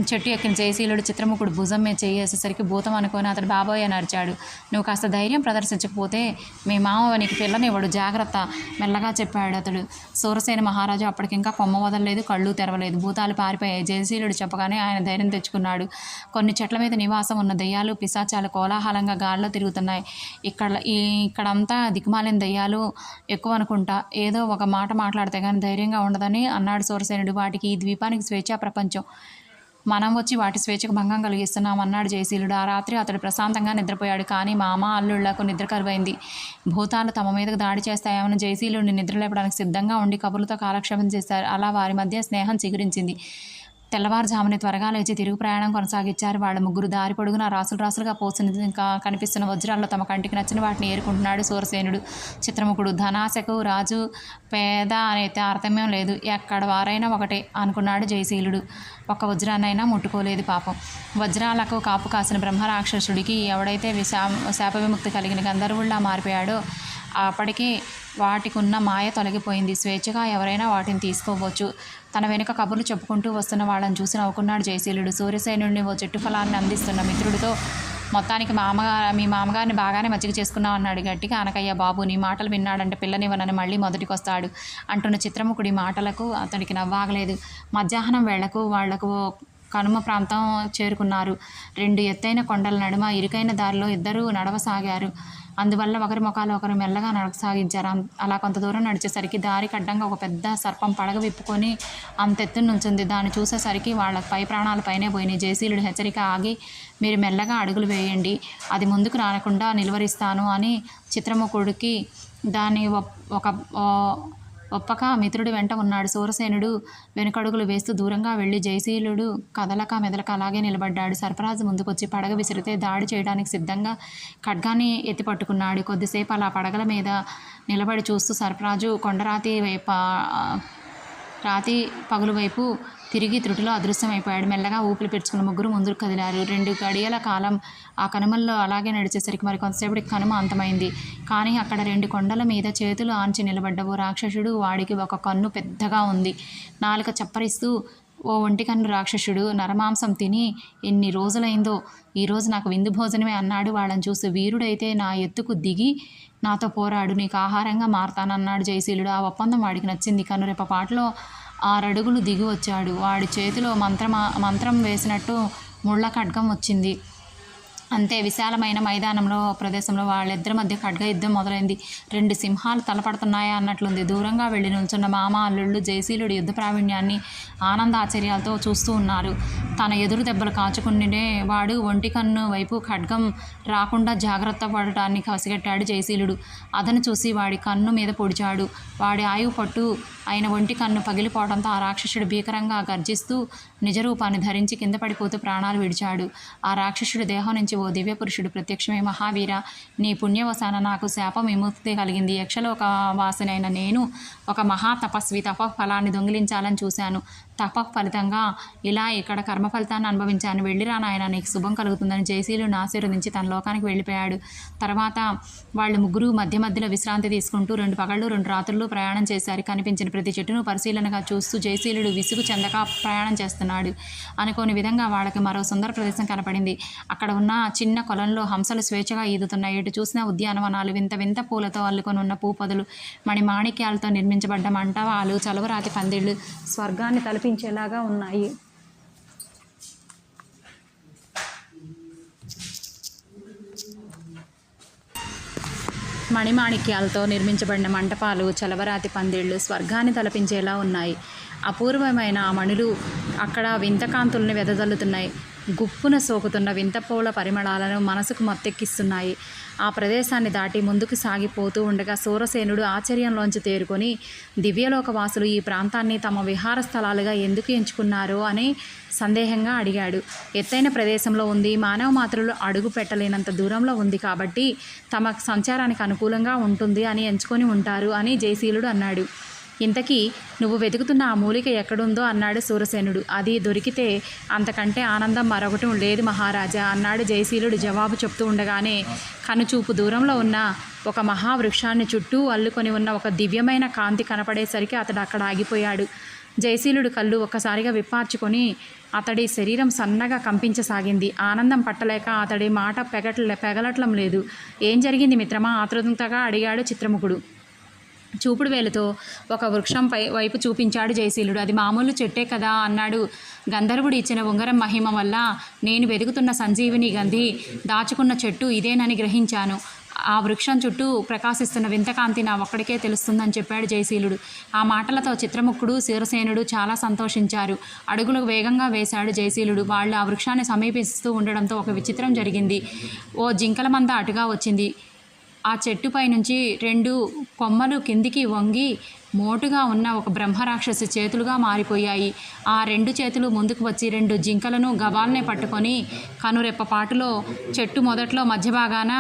చెట్టు ఎక్కిన జయశీలుడు చిత్రముఖుడు భుజం మీద చేసేసరికి భూతం అనుకొని అతడు బాబోయ్ అని అరిచాడు. నువ్వు కాస్త ధైర్యం ప్రదర్శించకపోతే మీ మామ నీకు పిల్లనివ్వడు, జాగ్రత్త, మెల్లగా చెప్పాడు అతడు. సూరసేన మహారాజు అప్పటికింకా కొమ్మ వదలలేదు, కళ్ళు తెరవలేదు. భూతాలు పారిపోయాయి. జయశీలుడు చెప్పగానే ఆయన ధైర్యం తెచ్చుకున్నాడు. కొన్ని చెట్ల మీద నివాసం ఉన్న దయ్యాలు పిశాచాలు కోలాహలంగా గాల్లో తిరుగుతున్నాయి. ఇక్కడంతా దిక్కుమాలిన దయ్యాలు ఎక్కువ అనుకుంటా. ఏదో ఒక మాట మాట్లాడితే కానీ ధైర్యంగా ఉండదని అన్నాడు సూరసేనుడు. వాటికి ఈ ద్వీపానికి స్వేచ్ఛా ప్రపంచం, మనం వచ్చి వాటి స్వేచ్ఛకు భంగం కలిగిస్తున్నాం అన్నాడు జయశీలుడు. ఆ రాత్రి అతడు ప్రశాంతంగా నిద్రపోయాడు. కానీ మామ అల్లుళ్లకు నిద్ర కరువైంది. భూతాలు తమ మీదకు దాడి చేస్తాయేమని జయశీలుడిని నిద్రలేపడానికి సిద్ధంగా ఉండి కబుర్లతో కాలక్షేపం చేశారు. అలా వారి మధ్య స్నేహం చిగురించింది. తెల్లవారుజామున త్వరగా లేచి తిరుగు ప్రయాణం కొనసాగించారు. వాళ్ళ ముగ్గురు. దారి పొడుగున రాసులు రాసులుగా పోసిన కనిపిస్తున్న వజ్రాల్లో తమ కంటికి నచ్చిన వాటిని ఏరుకుంటున్నాడు సూరసేనుడు. చిత్రముఖుడు ధనాశకు రాజు పేద అనే తారతమ్యం లేదు, ఎక్కడ వారైనా ఒకటే అనుకున్నాడు జయశీలుడు. ఒక్క వజ్రాన్నైనా ముట్టుకోలేదు పాపం. వజ్రాలకు కాపు కాసిన బ్రహ్మరాక్షసుడికి ఎవడైతే శాప విముక్తి కలిగిన గంధర్వుల్లా మారిపోయాడో అప్పటికి వాటికున్న మాయ తొలగిపోయింది. స్వేచ్ఛగా ఎవరైనా వాటిని తీసుకోవచ్చు. తన వెనుక కబుర్లు చెప్పుకుంటూ వస్తున్న వాళ్ళని చూసి నవ్వుకున్నాడు జయశీలుడు. సూర్యసేనుడిని ఓ చెట్టు ఫలాన్ని అందిస్తున్న మిత్రుడితో, మొత్తానికి మీ మామగారిని బాగానే మజ్జిగ చేసుకున్నావు అన్నాడు గట్టిగా. అనకయ్య బాబు, నీ మాటలు విన్నాడంటే పిల్లనివ్వనని మళ్ళీ మొదటికొస్తాడు అంటున్న చిత్రముఖుడి మాటలకు అతడికి నవ్వాగలేదు. మధ్యాహ్నం వేళకు వాళ్లకు కనుమ ప్రాంతం చేరుకున్నారు. 2 ఎత్తైన కొండల నడుమ ఇరుకైన దారిలో ఇద్దరూ నడవసాగారు. అందువల్ల ఒకరి ముఖాలు ఒకరు మెల్లగా నడకసాగించారు. అలా కొంత దూరం నడిచేసరికి దారికి అడ్డంగా ఒక పెద్ద సర్పం పడగ విప్పుకొని అంతెత్తున నిల్చుంది. దాన్ని చూసేసరికి వాళ్ళ పై ప్రాణాలు పైనే పోయినాయి. జయశీలుడు హెచ్చరిక ఆగి, మీరు మెల్లగా అడుగులు వేయండి, అది ముందుకు రానకుండా నిలువరిస్తాను అని చిత్రముఖుడికి దాన్ని ఒప్పక మిత్రుడి వెంట ఉన్నాడు. సూరసేనుడు వెనుకడుగులు వేస్తూ దూరంగా వెళ్ళి జయశీలుడు కదలక మెదలక అలాగే నిలబడ్డాడు. సర్పరాజు ముందుకొచ్చి పడగ విసిరితే దాడి చేయడానికి సిద్ధంగా ఖడ్గాన్ని ఎత్తిపట్టుకున్నాడు. కొద్దిసేపు అలా పడగల మీద నిలబడి చూస్తూ సర్పరాజు కొండరాతి రాతి పగులు వైపు తిరిగి త్రుటిలో అదృశ్యమైపోయాడు. మెల్లగా ఊపిరి పీల్చుకున్న ముగ్గురు ముందుకు కదిలారు. 2 గడియల కాలం ఆ కనుమల్లో అలాగే నడిచేసరికి మరి కొంతసేపటికి కనుమ అంతమైంది. కానీ అక్కడ 2 కొండల మీద చేతులు ఆంచి నిలబడ్డవు. రాక్షసుడు, వాడికి ఒక కన్ను పెద్దగా ఉంది. నాలుక చప్పరిస్తూ ఓ ఒంటి కన్ను రాక్షసుడు నరమాంసం తిని ఎన్ని రోజులైందో, ఈరోజు నాకు విందు భోజనమే అన్నాడు. వాళ్ళని చూసి, వీరుడైతే నా ఎత్తుకు దిగి నాతో పోరాడు, నీకు ఆహారంగా మారతానన్నాడు జయశీలుడు. ఆ ఒప్పందం వాడికి నచ్చింది. కనురెప్పపాటులో 6 అడుగులు దిగి వచ్చాడు. వాడి చేతిలో మంత్రం వేసినట్టు ముళ్ళ ఖడ్గం వచ్చింది. అంతే, విశాలమైన మైదానంలో ప్రదేశంలో వాళ్ళిద్దరి మధ్య ఖడ్గ యుద్ధం మొదలైంది. 2 సింహాలు తలపడుతున్నాయా అన్నట్లుంది. దూరంగా వెళ్ళి నుంచున్న మామ అల్లుళ్ళు జయశీలుడి యుద్ధ ప్రావీణ్యాన్ని ఆనందాశ్చర్యాలతో చూస్తూ ఉన్నారు. తన ఎదురు దెబ్బలు కాచుకునే వాడు ఒంటి కన్ను వైపు ఖడ్గం రాకుండా జాగ్రత్త పడటాన్ని పసిగట్టాడు జయశీలుడు. అతను చూసి వాడి కన్ను మీద పొడిచాడు. వాడి ఆయువు పట్టు అయిన ఒంటి కన్ను పగిలిపోవడంతో ఆ రాక్షసుడు భీకరంగా గర్జిస్తూ నిజరూపాన్ని ధరించి కింద పడిపోతూ ప్రాణాలు విడిచాడు. ఆ రాక్షసుడి దేహం నుంచి ఓ దివ్య పురుషుడు ప్రత్యక్షమై, మహావీర, నీ పుణ్యవసాన నాకు శాపం విముక్తి కలిగింది. యక్షలోక వాసినైన నేను ఒక మహా తపస్వి ఫలాన్ని దొంగిలించాలని చూశాను. ఫలితంగా ఇలా ఇక్కడ కర్మ ఫలితాన్ని అనుభవించాను. వెళ్ళిరా నాయన, నీకు శుభం కలుగుతుందని జయశీలుని ఆశీర్వదించి తన లోకానికి వెళ్ళిపోయాడు. తర్వాత వాళ్ళు ముగ్గురు మధ్య మధ్యలో విశ్రాంతి తీసుకుంటూ 2 పగళ్ళు 2 రాత్రులు ప్రయాణం చేశారు. కనిపించిన ప్రతి చెట్టును పరిశీలనగా చూస్తూ జయశీలుడు విసుగు చెందక ప్రయాణం చేస్తున్నాడు. అనుకోని విధంగా వాళ్ళకి మరో సుందర ప్రదేశం కనపడింది. అక్కడ ఉన్న చిన్న కొలంలో హంసలు స్వేచ్ఛగా ఈదుతున్నాయి. ఎటు చూసిన ఉద్యానవనాలు, వింత వింత పూలతో అల్లుకొని ఉన్న పూపదులు, మణిమాణిక్యాలతో నిర్మించబడ్డ మంటపాలు, చలువరాతి పందిళ్ళు స్వర్గాన్ని తలపించేలాగా ఉన్నాయి. మణిమాణిక్యాలతో నిర్మించబడిన మంటపాలు, చలవరాతి పందిళ్ళు స్వర్గాన్ని తలపించేలా ఉన్నాయి. అపూర్వమైన ఆ మణులు అక్కడ వింత కాంతుల్ని వెదజల్లుతున్నాయి. గుప్పున సోకుతున్న వింత పూల పరిమళాలను మనసుకు మత్తెక్కిస్తున్నాయి. ఆ ప్రదేశాన్ని దాటి ముందుకు సాగిపోతూ ఉండగా సూరసేనుడు ఆశ్చర్యంలోంచి తేరుకొని, దివ్యలోకవాసులు ఈ ప్రాంతాన్ని తమ విహార స్థలాలుగా ఎందుకు ఎంచుకున్నారో అని సందేహంగా అడిగాడు. ఎత్తైన ప్రదేశంలో ఉంది, మానవ మాత్రలు అడుగు పెట్టలేనంత దూరంలో ఉంది కాబట్టి తమ సంచారానికి అనుకూలంగా ఉంటుంది అని ఎంచుకొని ఉంటారు అని జయశీలుడు అన్నాడు. ఇంతకీ నువ్వు వెతుకుతున్న ఆ మూలిక ఎక్కడుందో అన్నాడు సూరసేనుడు. అది దొరికితే అంతకంటే ఆనందం మరొకటి లేదు మహారాజా అన్నాడు జయశీలుడు. జవాబు చెప్తూ ఉండగానే కనుచూపు దూరంలో ఉన్న ఒక మహావృక్షాన్ని చుట్టూ అల్లుకొని ఉన్న ఒక దివ్యమైన కాంతి కనపడేసరికి అతడు అక్కడ ఆగిపోయాడు. జయశీలుడు కళ్ళు ఒక్కసారిగా విప్పార్చుకొని అతడి శరీరం సన్నగా కంపించసాగింది. ఆనందం పట్టలేక అతడి మాట పెగలట్లం లేదు. ఏం జరిగింది మిత్రమా? ఆతృతగా అడిగాడు చిత్రముఖుడు. చూపుడు వేలుతో ఒక వృక్షం వైపు చూపించాడు జయశీలుడు. అది మామూలు చెట్టే కదా అన్నాడు. గంధర్వుడు ఇచ్చిన ఉంగరం మహిమ వల్ల నేను వెతుకుతున్న సంజీవిని గంధి దాచుకున్న చెట్టు ఇదేనని గ్రహించాను. ఆ వృక్షం చుట్టూ ప్రకాశిస్తున్న వింతకాంతి నా ఒక్కడికే తెలుస్తుందని చెప్పాడు జయశీలుడు. ఆ మాటలతో చిత్రముఖుడు, సూరసేనుడు చాలా సంతోషించారు. అడుగులు వేగంగా వేశాడు జయశీలుడు. వాళ్ళు ఆ వృక్షాన్ని సమీపిస్తూ ఉండడంతో ఒక విచిత్రం జరిగింది. ఓ జింకల మంద అటుగా వచ్చింది. ఆ చెట్టుపై నుంచి 2 కొమ్మలు కిందికి వంగి మోటుగా ఉన్న ఒక బ్రహ్మరాక్షసి చేతులుగా మారిపోయాయి. ఆ 2 చేతులు ముందుకు వచ్చి 2 జింకలను గబాల్నే పట్టుకొని కనురెప్పపాటులో చెట్టు మొదట్లో మధ్య భాగాన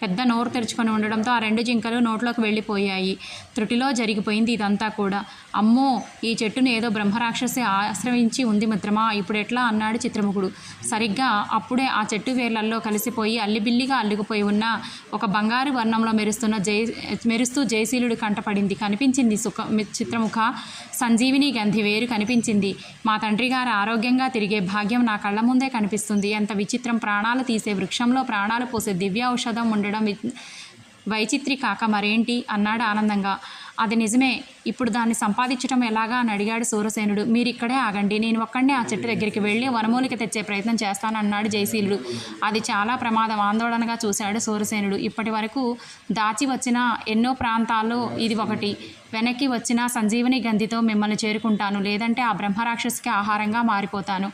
పెద్ద నోరు తెరుచుకొని ఉండడంతో ఆ 2 జింకలు నోట్లోకి వెళ్ళిపోయాయి. త్రుటిలో జరిగిపోయింది ఇదంతా కూడా. అమ్మో, ఈ చెట్టును ఏదో బ్రహ్మరాక్షసి ఆశ్రయించి ఉంది మిత్రమా, ఇప్పుడు ఎట్లా అన్నాడు చిత్రముఖుడు. సరిగ్గా అప్పుడే ఆ చెట్టు వేర్లల్లో కలిసిపోయి అల్లిబిల్లిగా అల్లుకుపోయి ఉన్న ఒక బంగారు వర్ణంలో మెరుస్తూ జయశీలుడు కంటపడింది. కనిపించింది చిత్రముఖ, సంజీవిని గంధి వేరు కనిపించింది. మా తండ్రి గారు ఆరోగ్యంగా తిరిగే భాగ్యం నా కళ్ళ ముందే కనిపిస్తుంది. ఎంత విచిత్రం! ప్రాణాలు తీసే వృక్షంలో ప్రాణాలు పోసే దివ్య ఔషధం ఉండడం వైచిత్రి కాక మరేంటి అన్నాడు ఆనందంగా. అది నిజమే, ఇప్పుడు దాన్ని సంపాదించడం ఎలాగా అని అడిగాడు సూరసేనుడు. మీరు ఇక్కడే ఆగండి, నేను ఒక్కడే ఆ చెట్టు దగ్గరికి వెళ్ళి వనమూలిక తెచ్చే ప్రయత్నం చేస్తానన్నాడు జయశీలుడు. అది చాలా ప్రమాదం, ఆందోళనగా చూశాడు సూరసేనుడు. ఇప్పటి వరకు దాచి వచ్చిన ఎన్నో ప్రాంతాల్లో ఇది ఒకటి. వెనక్కి వచ్చిన సంజీవని గంధితో మిమ్మల్ని చేరుకుంటాను, లేదంటే ఆ బ్రహ్మరాక్షసికి ఆహారంగా మారిపోతాను.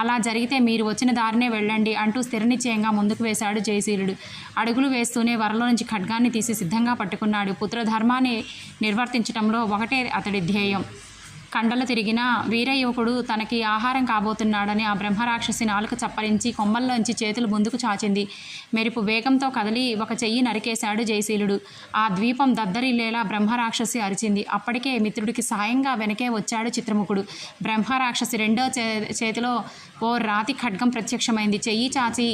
అలా జరిగితే మీరు వచ్చిన దారినే వెళ్ళండి అంటూ స్థిరనిశ్చయంగా ముందుకు వేశాడు జయశీలుడు. అడుగులు వేస్తూనే వరలో నుంచి ఖడ్గాన్ని తీసి సిద్ధంగా పట్టుకున్నాడు. పుత్రధర్మాన్ని నిర్వర్తించడంలో ఒకటే అతడి ధ్యేయం. కండలు తిరిగిన వీర యువకుడు తనకి ఆహారం కాబోతున్నాడని ఆ బ్రహ్మరాక్షసి నాలుక చప్పరించి కొమ్మల్లోంచి చేతులు ముందుకు చాచింది. మెరుపు వేగంతో కదిలి ఒక చెయ్యి నరికేశాడు జయశీలుడు. ఆ ద్వీపం దద్దరిల్లేలా బ్రహ్మరాక్షసి అరిచింది. అప్పటికే మిత్రుడికి సాయంగా వెనకే వచ్చాడు చిత్రముఖుడు. బ్రహ్మరాక్షసి రెండో చేతిలో ఓ రాతి ఖడ్గం ప్రత్యక్షమైంది. చెయ్యి చాచి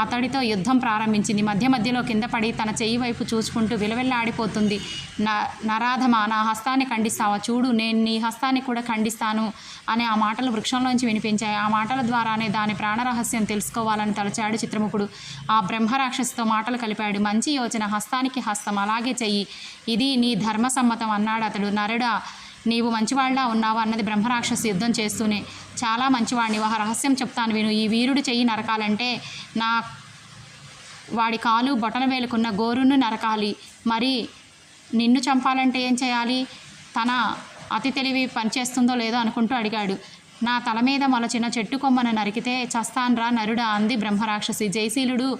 అతడితో యుద్ధం ప్రారంభించింది. మధ్యలో కింద పడి తన చెయ్యి వైపు చూసుకుంటూ విలవిల్లాడిపోతుంది. నరాధమా, నా హస్తాన్ని ఖండిస్తావా? చూడు, నేను నీ హస్తాన్ని కూడా ఖండిస్తాను అనే ఆ మాటలు వృక్షంలోంచి వినిపించాయి. ఆ మాటల ద్వారానే దాని ప్రాణరహస్యం తెలుసుకోవాలని తలచాడు చిత్రముఖుడు. ఆ బ్రహ్మరాక్షసితో మాటలు కలిపాడు. మంచి యోచన, హస్తానికి హస్తం, అలాగే చెయ్యి, ఇది నీ ధర్మసమ్మతం అన్నాడు అతడు. నరుడా, నీవు మంచివాళ్ళ ఉన్నావా అన్నది బ్రహ్మరాక్షసి యుద్ధం చేస్తూనే. చాలా మంచివాడిని, ఒక రహస్యం చెప్తాను విను. ఈ వీరుడు చెయ్యి నరకాలంటే నా వాడి కాలు బొటన వేలుకున్న గోరును నరకాలి. మరి నిన్ను చంపాలంటే ఏం చేయాలి? తన అతి తెలివి పనిచేస్తుందో లేదో అనుకుంటూ అడిగాడు. నా తల మీద మొలచిన చెట్టు కొమ్మను నరికితే చస్తాన్రా నరుడా అంది బ్రహ్మరాక్షసి. జయశీలుడు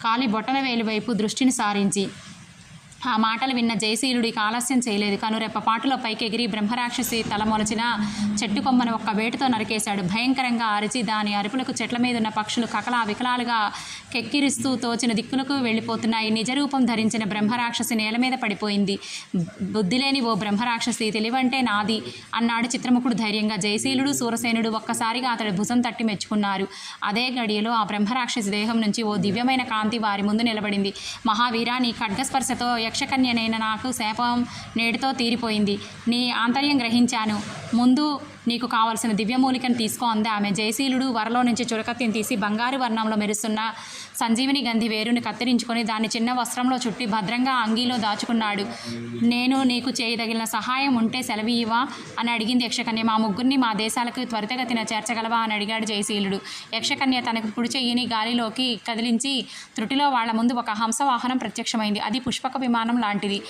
కాలి బొటన వేలు వైపు దృష్టిని సారించి ఆ మాటలు విన్న జయశీలుడికి ఆలస్యం చేయలేదు. కనురెప్పపాటులో పైకెగిరి బ్రహ్మరాక్షసి తల మొలచిన చెట్టు కొమ్మను ఒక్క వేటుతో నరికేశాడు. భయంకరంగా అరిచి దాని అరుపులకు చెట్ల మీద ఉన్న పక్షులు కకలా వికలాలుగా కెక్కిరిస్తూ తోచిన దిక్కులకు వెళ్ళిపోతున్నాయి. నిజరూపం ధరించిన బ్రహ్మరాక్షసి నేల మీద పడిపోయింది. బుద్ధిలేని ఓ బ్రహ్మరాక్షసి, తెలివంటే నాది అన్నాడు చిత్రముఖుడు ధైర్యంగా. జయశీలుడు సూరసేనుడు ఒక్కసారిగా అతడి భుజం తట్టి మెచ్చుకున్నారు. అదే గడియలో ఆ బ్రహ్మరాక్షసి దేహం నుంచి ఓ దివ్యమైన కాంతి వారి ముందు నిలబడింది. మహావీరా, నీ ఖడ్గస్పర్శతో యక్షకన్యనైన నాకు శాపం నేడుతో తీరిపోయింది. నీ ఆంతర్యం గ్రహించాను. ముందు నీకు కావలసిన దివ్యమూలికను తీసుకో అంది ఆమె. జయశీలుడు వరలో నుంచి చురకత్తిని తీసి బంగారు వర్ణంలో మెరుస్తున్న సంజీవిని గంధి వేరుని కత్తిరించుకొని దాన్ని చిన్న వస్త్రంలో చుట్టి భద్రంగా అంగీలో దాచుకున్నాడు. నేను నీకు చేయదగిన సహాయం ఉంటే సెలవీయవా అని అడిగింది యక్షకన్య. మా ముగ్గురిని మా దేశాలకు త్వరితగతిన చేర్చగలవా అని అడిగాడు జయశీలుడు. యక్షకన్య తనకు కుడి చెయ్యిని గాలిలోకి కదిలించి త్రుటిలో వాళ్ల ముందు ఒక హంసవాహనం ప్రత్యక్షమైంది. అది పుష్పక విమానం లాంటిది.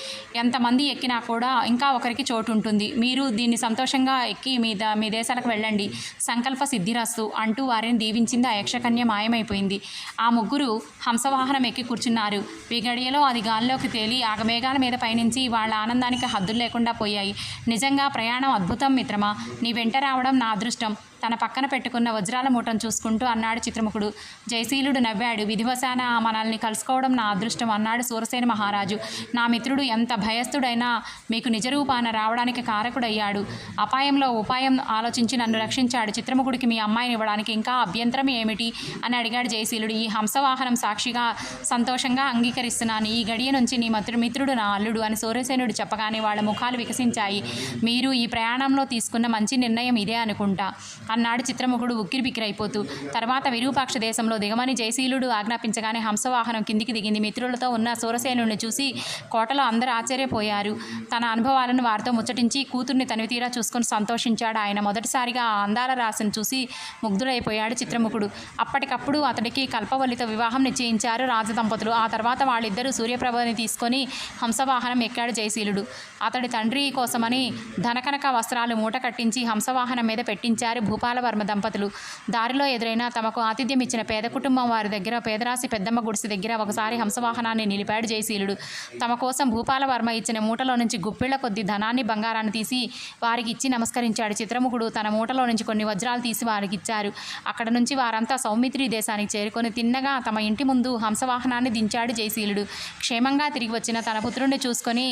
ఎంతమంది ఎక్కినా కూడా ఇంకా ఒకరికి చోటు ఉంటుంది. మీరు దీన్ని సంతోషంగా ఎక్కి మీ దేశాలకు వెళ్ళండి, సంకల్ప సిద్ధిరస్తు అంటూ వారిని దీవించింది. ఆ యక్షకన్య మాయమైపోయింది. ఆ ముగ్గురు హంసవాహనం ఎక్కి కూర్చున్నారు. విగడియలో అది గాల్లోకి తేలి ఆగమేఘాల మీద పయనించి వాళ్ళ ఆనందానికి హద్దులు లేకుండా పోయాయి. నిజంగా ప్రయాణం అద్భుతం మిత్రమా, నీ వెంట రావడం నా అదృష్టం తన పక్కన పెట్టుకున్న వజ్రాల మూటను చూసుకుంటూ అన్నాడు చిత్రముఖుడు. జయశీలుడు నవ్వాడు. విధివశాన మనల్ని కలుసుకోవడం నా అదృష్టం అన్నాడు సూరసేన మహారాజు. నా మిత్రుడు ఎంత భయస్థుడైనా మీకు నిజరూపాన రావడానికి కారకుడయ్యాడు. అపాయంలో ఉపాయం ఆలోచించి నన్ను రక్షించాడు. చిత్రముఖుడికి మీ అమ్మాయిని ఇవ్వడానికి ఇంకా అభ్యంతరం ఏమిటి అని అడిగాడు జయశీలుడు. ఈ హంసవాహనం సాక్షిగా సంతోషంగా అంగీకరిస్తున్నాను. ఈ గడియ నుంచి నీ మిత్రుడు నా అల్లుడు అని సూరసేనుడు చెప్పగానే వాళ్ళ ముఖాలు వికసించాయి. మీరు ఈ ప్రయాణంలో తీసుకున్న మంచి నిర్ణయం ఇదే అనుకుంటా అన్నాడు చిత్రముఖుడు ఉక్కిరిబిక్కిరైపోతూ. తర్వాత విరూపాక్ష దేశంలో దిగమని జయశీలుడు ఆజ్ఞాపించగానే హంసవాహనం కిందికి దిగింది. మిత్రులతో ఉన్న సూరసేనుడిని చూసి కోటలో అందరూ ఆశ్చర్యపోయారు. తన అనుభవాలను వారితో ముచ్చటించి కూతుర్ని తనివితీరా చూసుకొని సంతోషించాడు ఆయన. మొదటిసారిగా ఆ అందాల రాశిని చూసి ముగ్ధుడైపోయాడు చిత్రముఖుడు. అప్పటికప్పుడు అతడికి కల్పవల్లితో వివాహం నిశ్చయించారు రాజదంపతులు. ఆ తర్వాత వాళ్ళిద్దరూ సూర్యప్రభని తీసుకొని హంసవాహనం ఎక్కాడు జయశీలుడు. అతడి తండ్రి కోసమని ధనకనక వస్త్రాలు మూట కట్టించి హంసవాహనం మీద పెట్టించారు భూపాలవర్మ దంపతులు. దారిలో ఎదురైన తమకు ఆతిథ్యం ఇచ్చిన పేద కుటుంబం వారి దగ్గర పేదరాశి పెద్దమ్మ గుడిసె దగ్గర ఒకసారి హంసవాహనాన్ని నిలిపాడు జయశీలుడు. తమ కోసం భూపాలవర్మ ఇచ్చిన మూటలో నుంచి గుప్పిళ్ల కొద్ది ధనాన్ని బంగారాన్ని తీసి వారికి ఇచ్చి నమస్కరించాడు. చిత్రముఖుడు తన మూటలో నుంచి కొన్ని వజ్రాలు తీసి వారికి ఇచ్చారు. అక్కడ నుంచి వారంతా సౌమిత్రి దేశానికి చేరుకొని తిన్నగా తమ ఇంటి ముందు హంసవాహనాన్ని దించాడు జయశీలుడు. క్షేమంగా తిరిగి వచ్చిన తన పుత్రుడిని చూసుకొని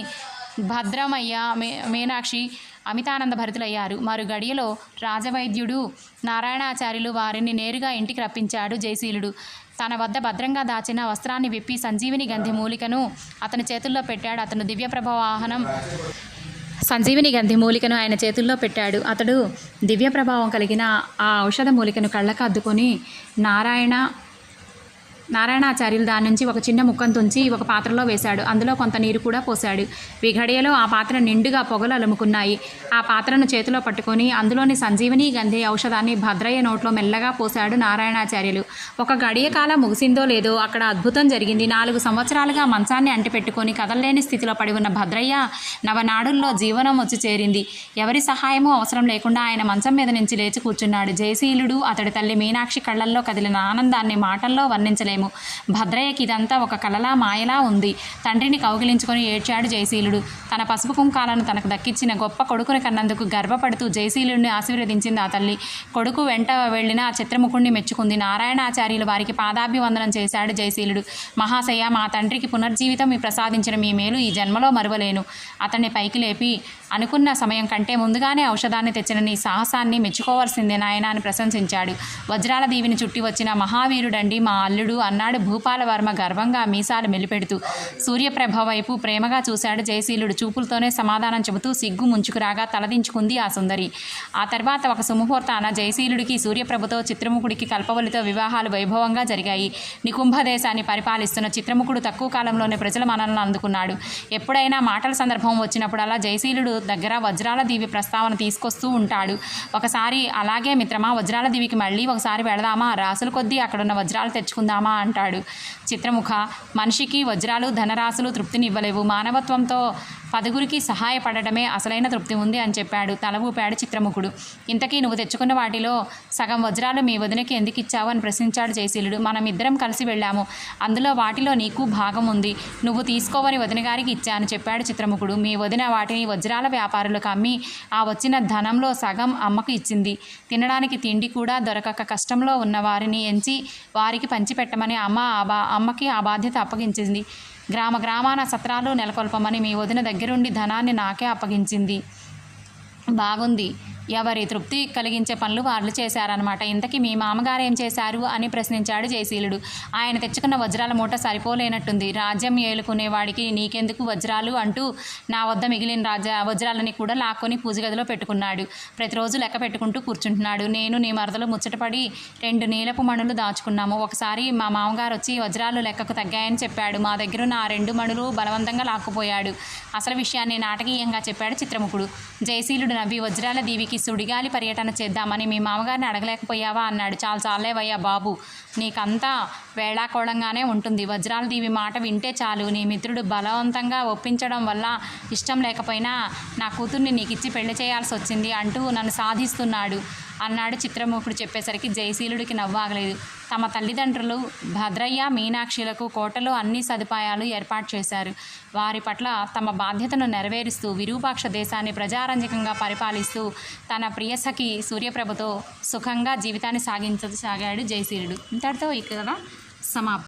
భద్రమయ్య మీనాక్షి అమితానంద భరితులయ్యారు. మరు గడియలో రాజవైద్యుడు నారాయణాచార్యులు వారిని నేరుగా ఇంటికి రప్పించాడు జయశీలుడు. తన వద్ద భద్రంగా దాచిన వస్త్రాన్ని విప్పి సంజీవిని గంధి మూలికను అతని చేతుల్లో పెట్టాడు. అతను దివ్యప్రభావాహనం సంజీవిని గంధి మూలికను ఆయన చేతుల్లో పెట్టాడు. అతడు దివ్య ప్రభావం కలిగిన ఆ ఔషధ మూలికను కళ్ళకు అద్దుకొని నారాయణ నారాయణాచార్యులు దాని నుంచి ఒక చిన్న ముక్కను తుంచి ఒక పాత్రలో వేశాడు. అందులో కొంత నీరు కూడా పోశాడు. విఘడియలో ఆ పాత్ర నిండుగా పొగలు అలుముకున్నాయి. ఆ పాత్రను చేతిలో పట్టుకొని అందులోని సంజీవని గంధి ఔషధాన్ని భద్రయ్య నోట్లో మెల్లగా పోశాడు నారాయణాచార్యులు. ఒక గడియ కాలం ముగిసిందో లేదో అక్కడ అద్భుతం జరిగింది. 4 సంవత్సరాలుగా మంచాన్ని అంటిపెట్టుకొని కదలలేని స్థితిలో పడి ఉన్న భద్రయ్య నవనాడుల్లో జీవనం వచ్చి చేరింది. ఎవరి సహాయమూ అవసరం లేకుండా ఆయన మంచం మీద నుంచి లేచి కూర్చున్నాడు. జయశీలుడు అతడి తల్లి మీనాక్షి కళ్ళల్లో కదిలిన ఆనందాన్ని మాటల్లో వర్ణించలేము. భద్రయ్యకి ఇదంతా ఒక కలలా మాయలా ఉంది. తండ్రిని కౌగిలించుకొని ఏడ్చాడు జయశీలుడు. తన పసుపు కుంకాలను తనకు దక్కించిన గొప్ప కొడుకుని కన్నందుకు గర్వపడుతూ జయశీలుడిని ఆశీర్వదించింది ఆ తల్లి. కొడుకు వెంట వెళ్ళిన చిత్రముఖుణ్ణి మెచ్చుకుంది. నారాయణాచార్యులు వారికి పాదాభివందనం చేశాడు జయశీలుడు. మహాశయ, మా తండ్రికి పునర్జీవితం ప్రసాదించిన మీ మేలు ఈ జన్మలో మరువలేను. అతన్ని పైకి లేపి, అనుకున్న సమయం కంటే ముందుగానే ఔషధాన్ని తెచ్చిన నీ సాహసాన్ని మెచ్చుకోవాల్సిందే నాయనా అని ప్రశంసించాడు. వజ్రాల దీవిని చుట్టి వచ్చిన మహావీరుడండి మా అల్లుడు అన్నాడు భూపాలవర్మ గర్వంగా మీసాలు మెలిపెడుతూ. సూర్యప్రభ వైపు ప్రేమగా చూశాడు జయశీలుడు. చూపులతోనే సమాధానం చెబుతూ సిగ్గు ముంచుకురాగా తలదించుకుంది ఆ సుందరి. ఆ తర్వాత ఒక సుముహూర్తాన జయశీలుడికి సూర్యప్రభతో చిత్రముఖుడికి కల్పవలితో వివాహాలు వైభవంగా జరిగాయి. నికుంభ దేశాన్ని పరిపాలిస్తున్న చిత్రముఖుడు తక్కువ కాలంలోనే ప్రజల మనల్ని అందుకున్నాడు. ఎప్పుడైనా మాటల సందర్భం వచ్చినప్పుడల్లా జయశీలుడు దగ్గర వజ్రాల దీవి ప్రస్తావన తీసుకొస్తూ ఉంటాడు. ఒకసారి, అలాగే మిత్రమా, వజ్రాల దీవికి మళ్ళీ ఒకసారి వెళదామా, రాసుల కొద్దీ అక్కడున్న వజ్రాలు తెచ్చుకుందామా అంటాడు. చిత్రముఖ, మనిషికి వజ్రాలు ధనరాశులు తృప్తిని ఇవ్వలేవు. మానవత్వంతో 10గురికి సహాయపడటమే అసలైన తృప్తి ఉంది అని చెప్పాడు. తల ఊపాడు చిత్రముఖుడు. ఇంతకీ నువ్వు తెచ్చుకున్న వాటిలో సగం వజ్రాలు మీ వదినకి ఎందుకు ఇచ్చావు అని ప్రశ్నించాడు జయశీలుడు. మనం ఇద్దరం కలిసి వెళ్ళాము. అందులో వాటిలో నీకు భాగం ఉంది. నువ్వు తీసుకోవని వదిన గారికి ఇచ్చాను చెప్పాడు చిత్రముఖుడు. మీ వదిన వాటిని వజ్రాల వ్యాపారులకు అమ్మి ఆ వచ్చిన ధనంలో సగం అమ్మకు ఇచ్చింది. తినడానికి తిండి కూడా దొరకక కష్టంలో ఉన్న వారిని ఎంచి వారికి పంచిపెట్టమని అమ్మకి ఆ బాధ్యత అప్పగించింది. గ్రామాన సత్రాలు నెలకొల్పమని మీ వదిన దగ్గరుండి ధనాన్ని నాకే అప్పగించింది. బాగుంది. ఎవరి తృప్తి కలిగించే పనులు వాళ్ళు చేశారనమాట. ఇంతకీ మీ మామగారు ఏం చేశారు అని ప్రశ్నించాడు జయశీలుడు. ఆయన తెచ్చుకున్న వజ్రాల మూట సరిపోలేనట్టుంది. రాజ్యం ఏలుకునేవాడికి నీకెందుకు వజ్రాలు అంటూ నా వద్ద మిగిలిన వజ్రాలని కూడా లాక్కొని పూజ గదిలో పెట్టుకున్నాడు. ప్రతిరోజు లెక్క పెట్టుకుంటూ కూర్చుంటున్నాడు. నేను నీ మరదలు ముచ్చటపడి 2 నీలపు మణులు దాచుకున్నాము. ఒకసారి మా మామగారు వచ్చి వజ్రాలు లెక్కకు తగ్గాయని చెప్పాడు. మా దగ్గరున్న ఆ 2 మణులు బలవంతంగా లాక్కుపోయాడు. అసలు విషయాన్ని నాటకీయంగా చెప్పాడు చిత్రముఖుడు. జయశీలుడు నవ్వి, వజ్రాల దీవికి సుడిగాలి పర్యటన చేద్దామని మీ మామగారిని అడగలేకపోయావా అన్నాడు. చాలేవయ్యా బాబు, నీకంతా వేళాకోళంగానే ఉంటుంది. వజ్రాల దీవి మాట వింటే చాలు. నీ మిత్రుడు బలవంతంగా ఒప్పించడం వల్ల ఇష్టం లేకపోయినా నా కూతుర్ని నీకిచ్చి పెళ్లి చేయాల్సి వచ్చింది అంటూ నన్ను సాధిస్తున్నాడు అన్నాడు. చిత్రముఖుడు చెప్పేసరికి జయశీలుడికి నవ్వాగలేదు. తమ తల్లిదండ్రులు భద్రయ్య మీనాక్షిలకు కోటలో అన్ని సదుపాయాలు ఏర్పాటు చేశారు. వారి పట్ల తమ బాధ్యతను నెరవేరుస్తూ విరూపాక్ష దేశాన్ని ప్రజారంజకంగా పరిపాలిస్తూ తన ప్రియసఖి సూర్యప్రభతో సుఖంగా జీవితాన్ని సాగించసాగాడు జయశీలుడు. ఇంతటితో ఈ కథ సమాప్తం.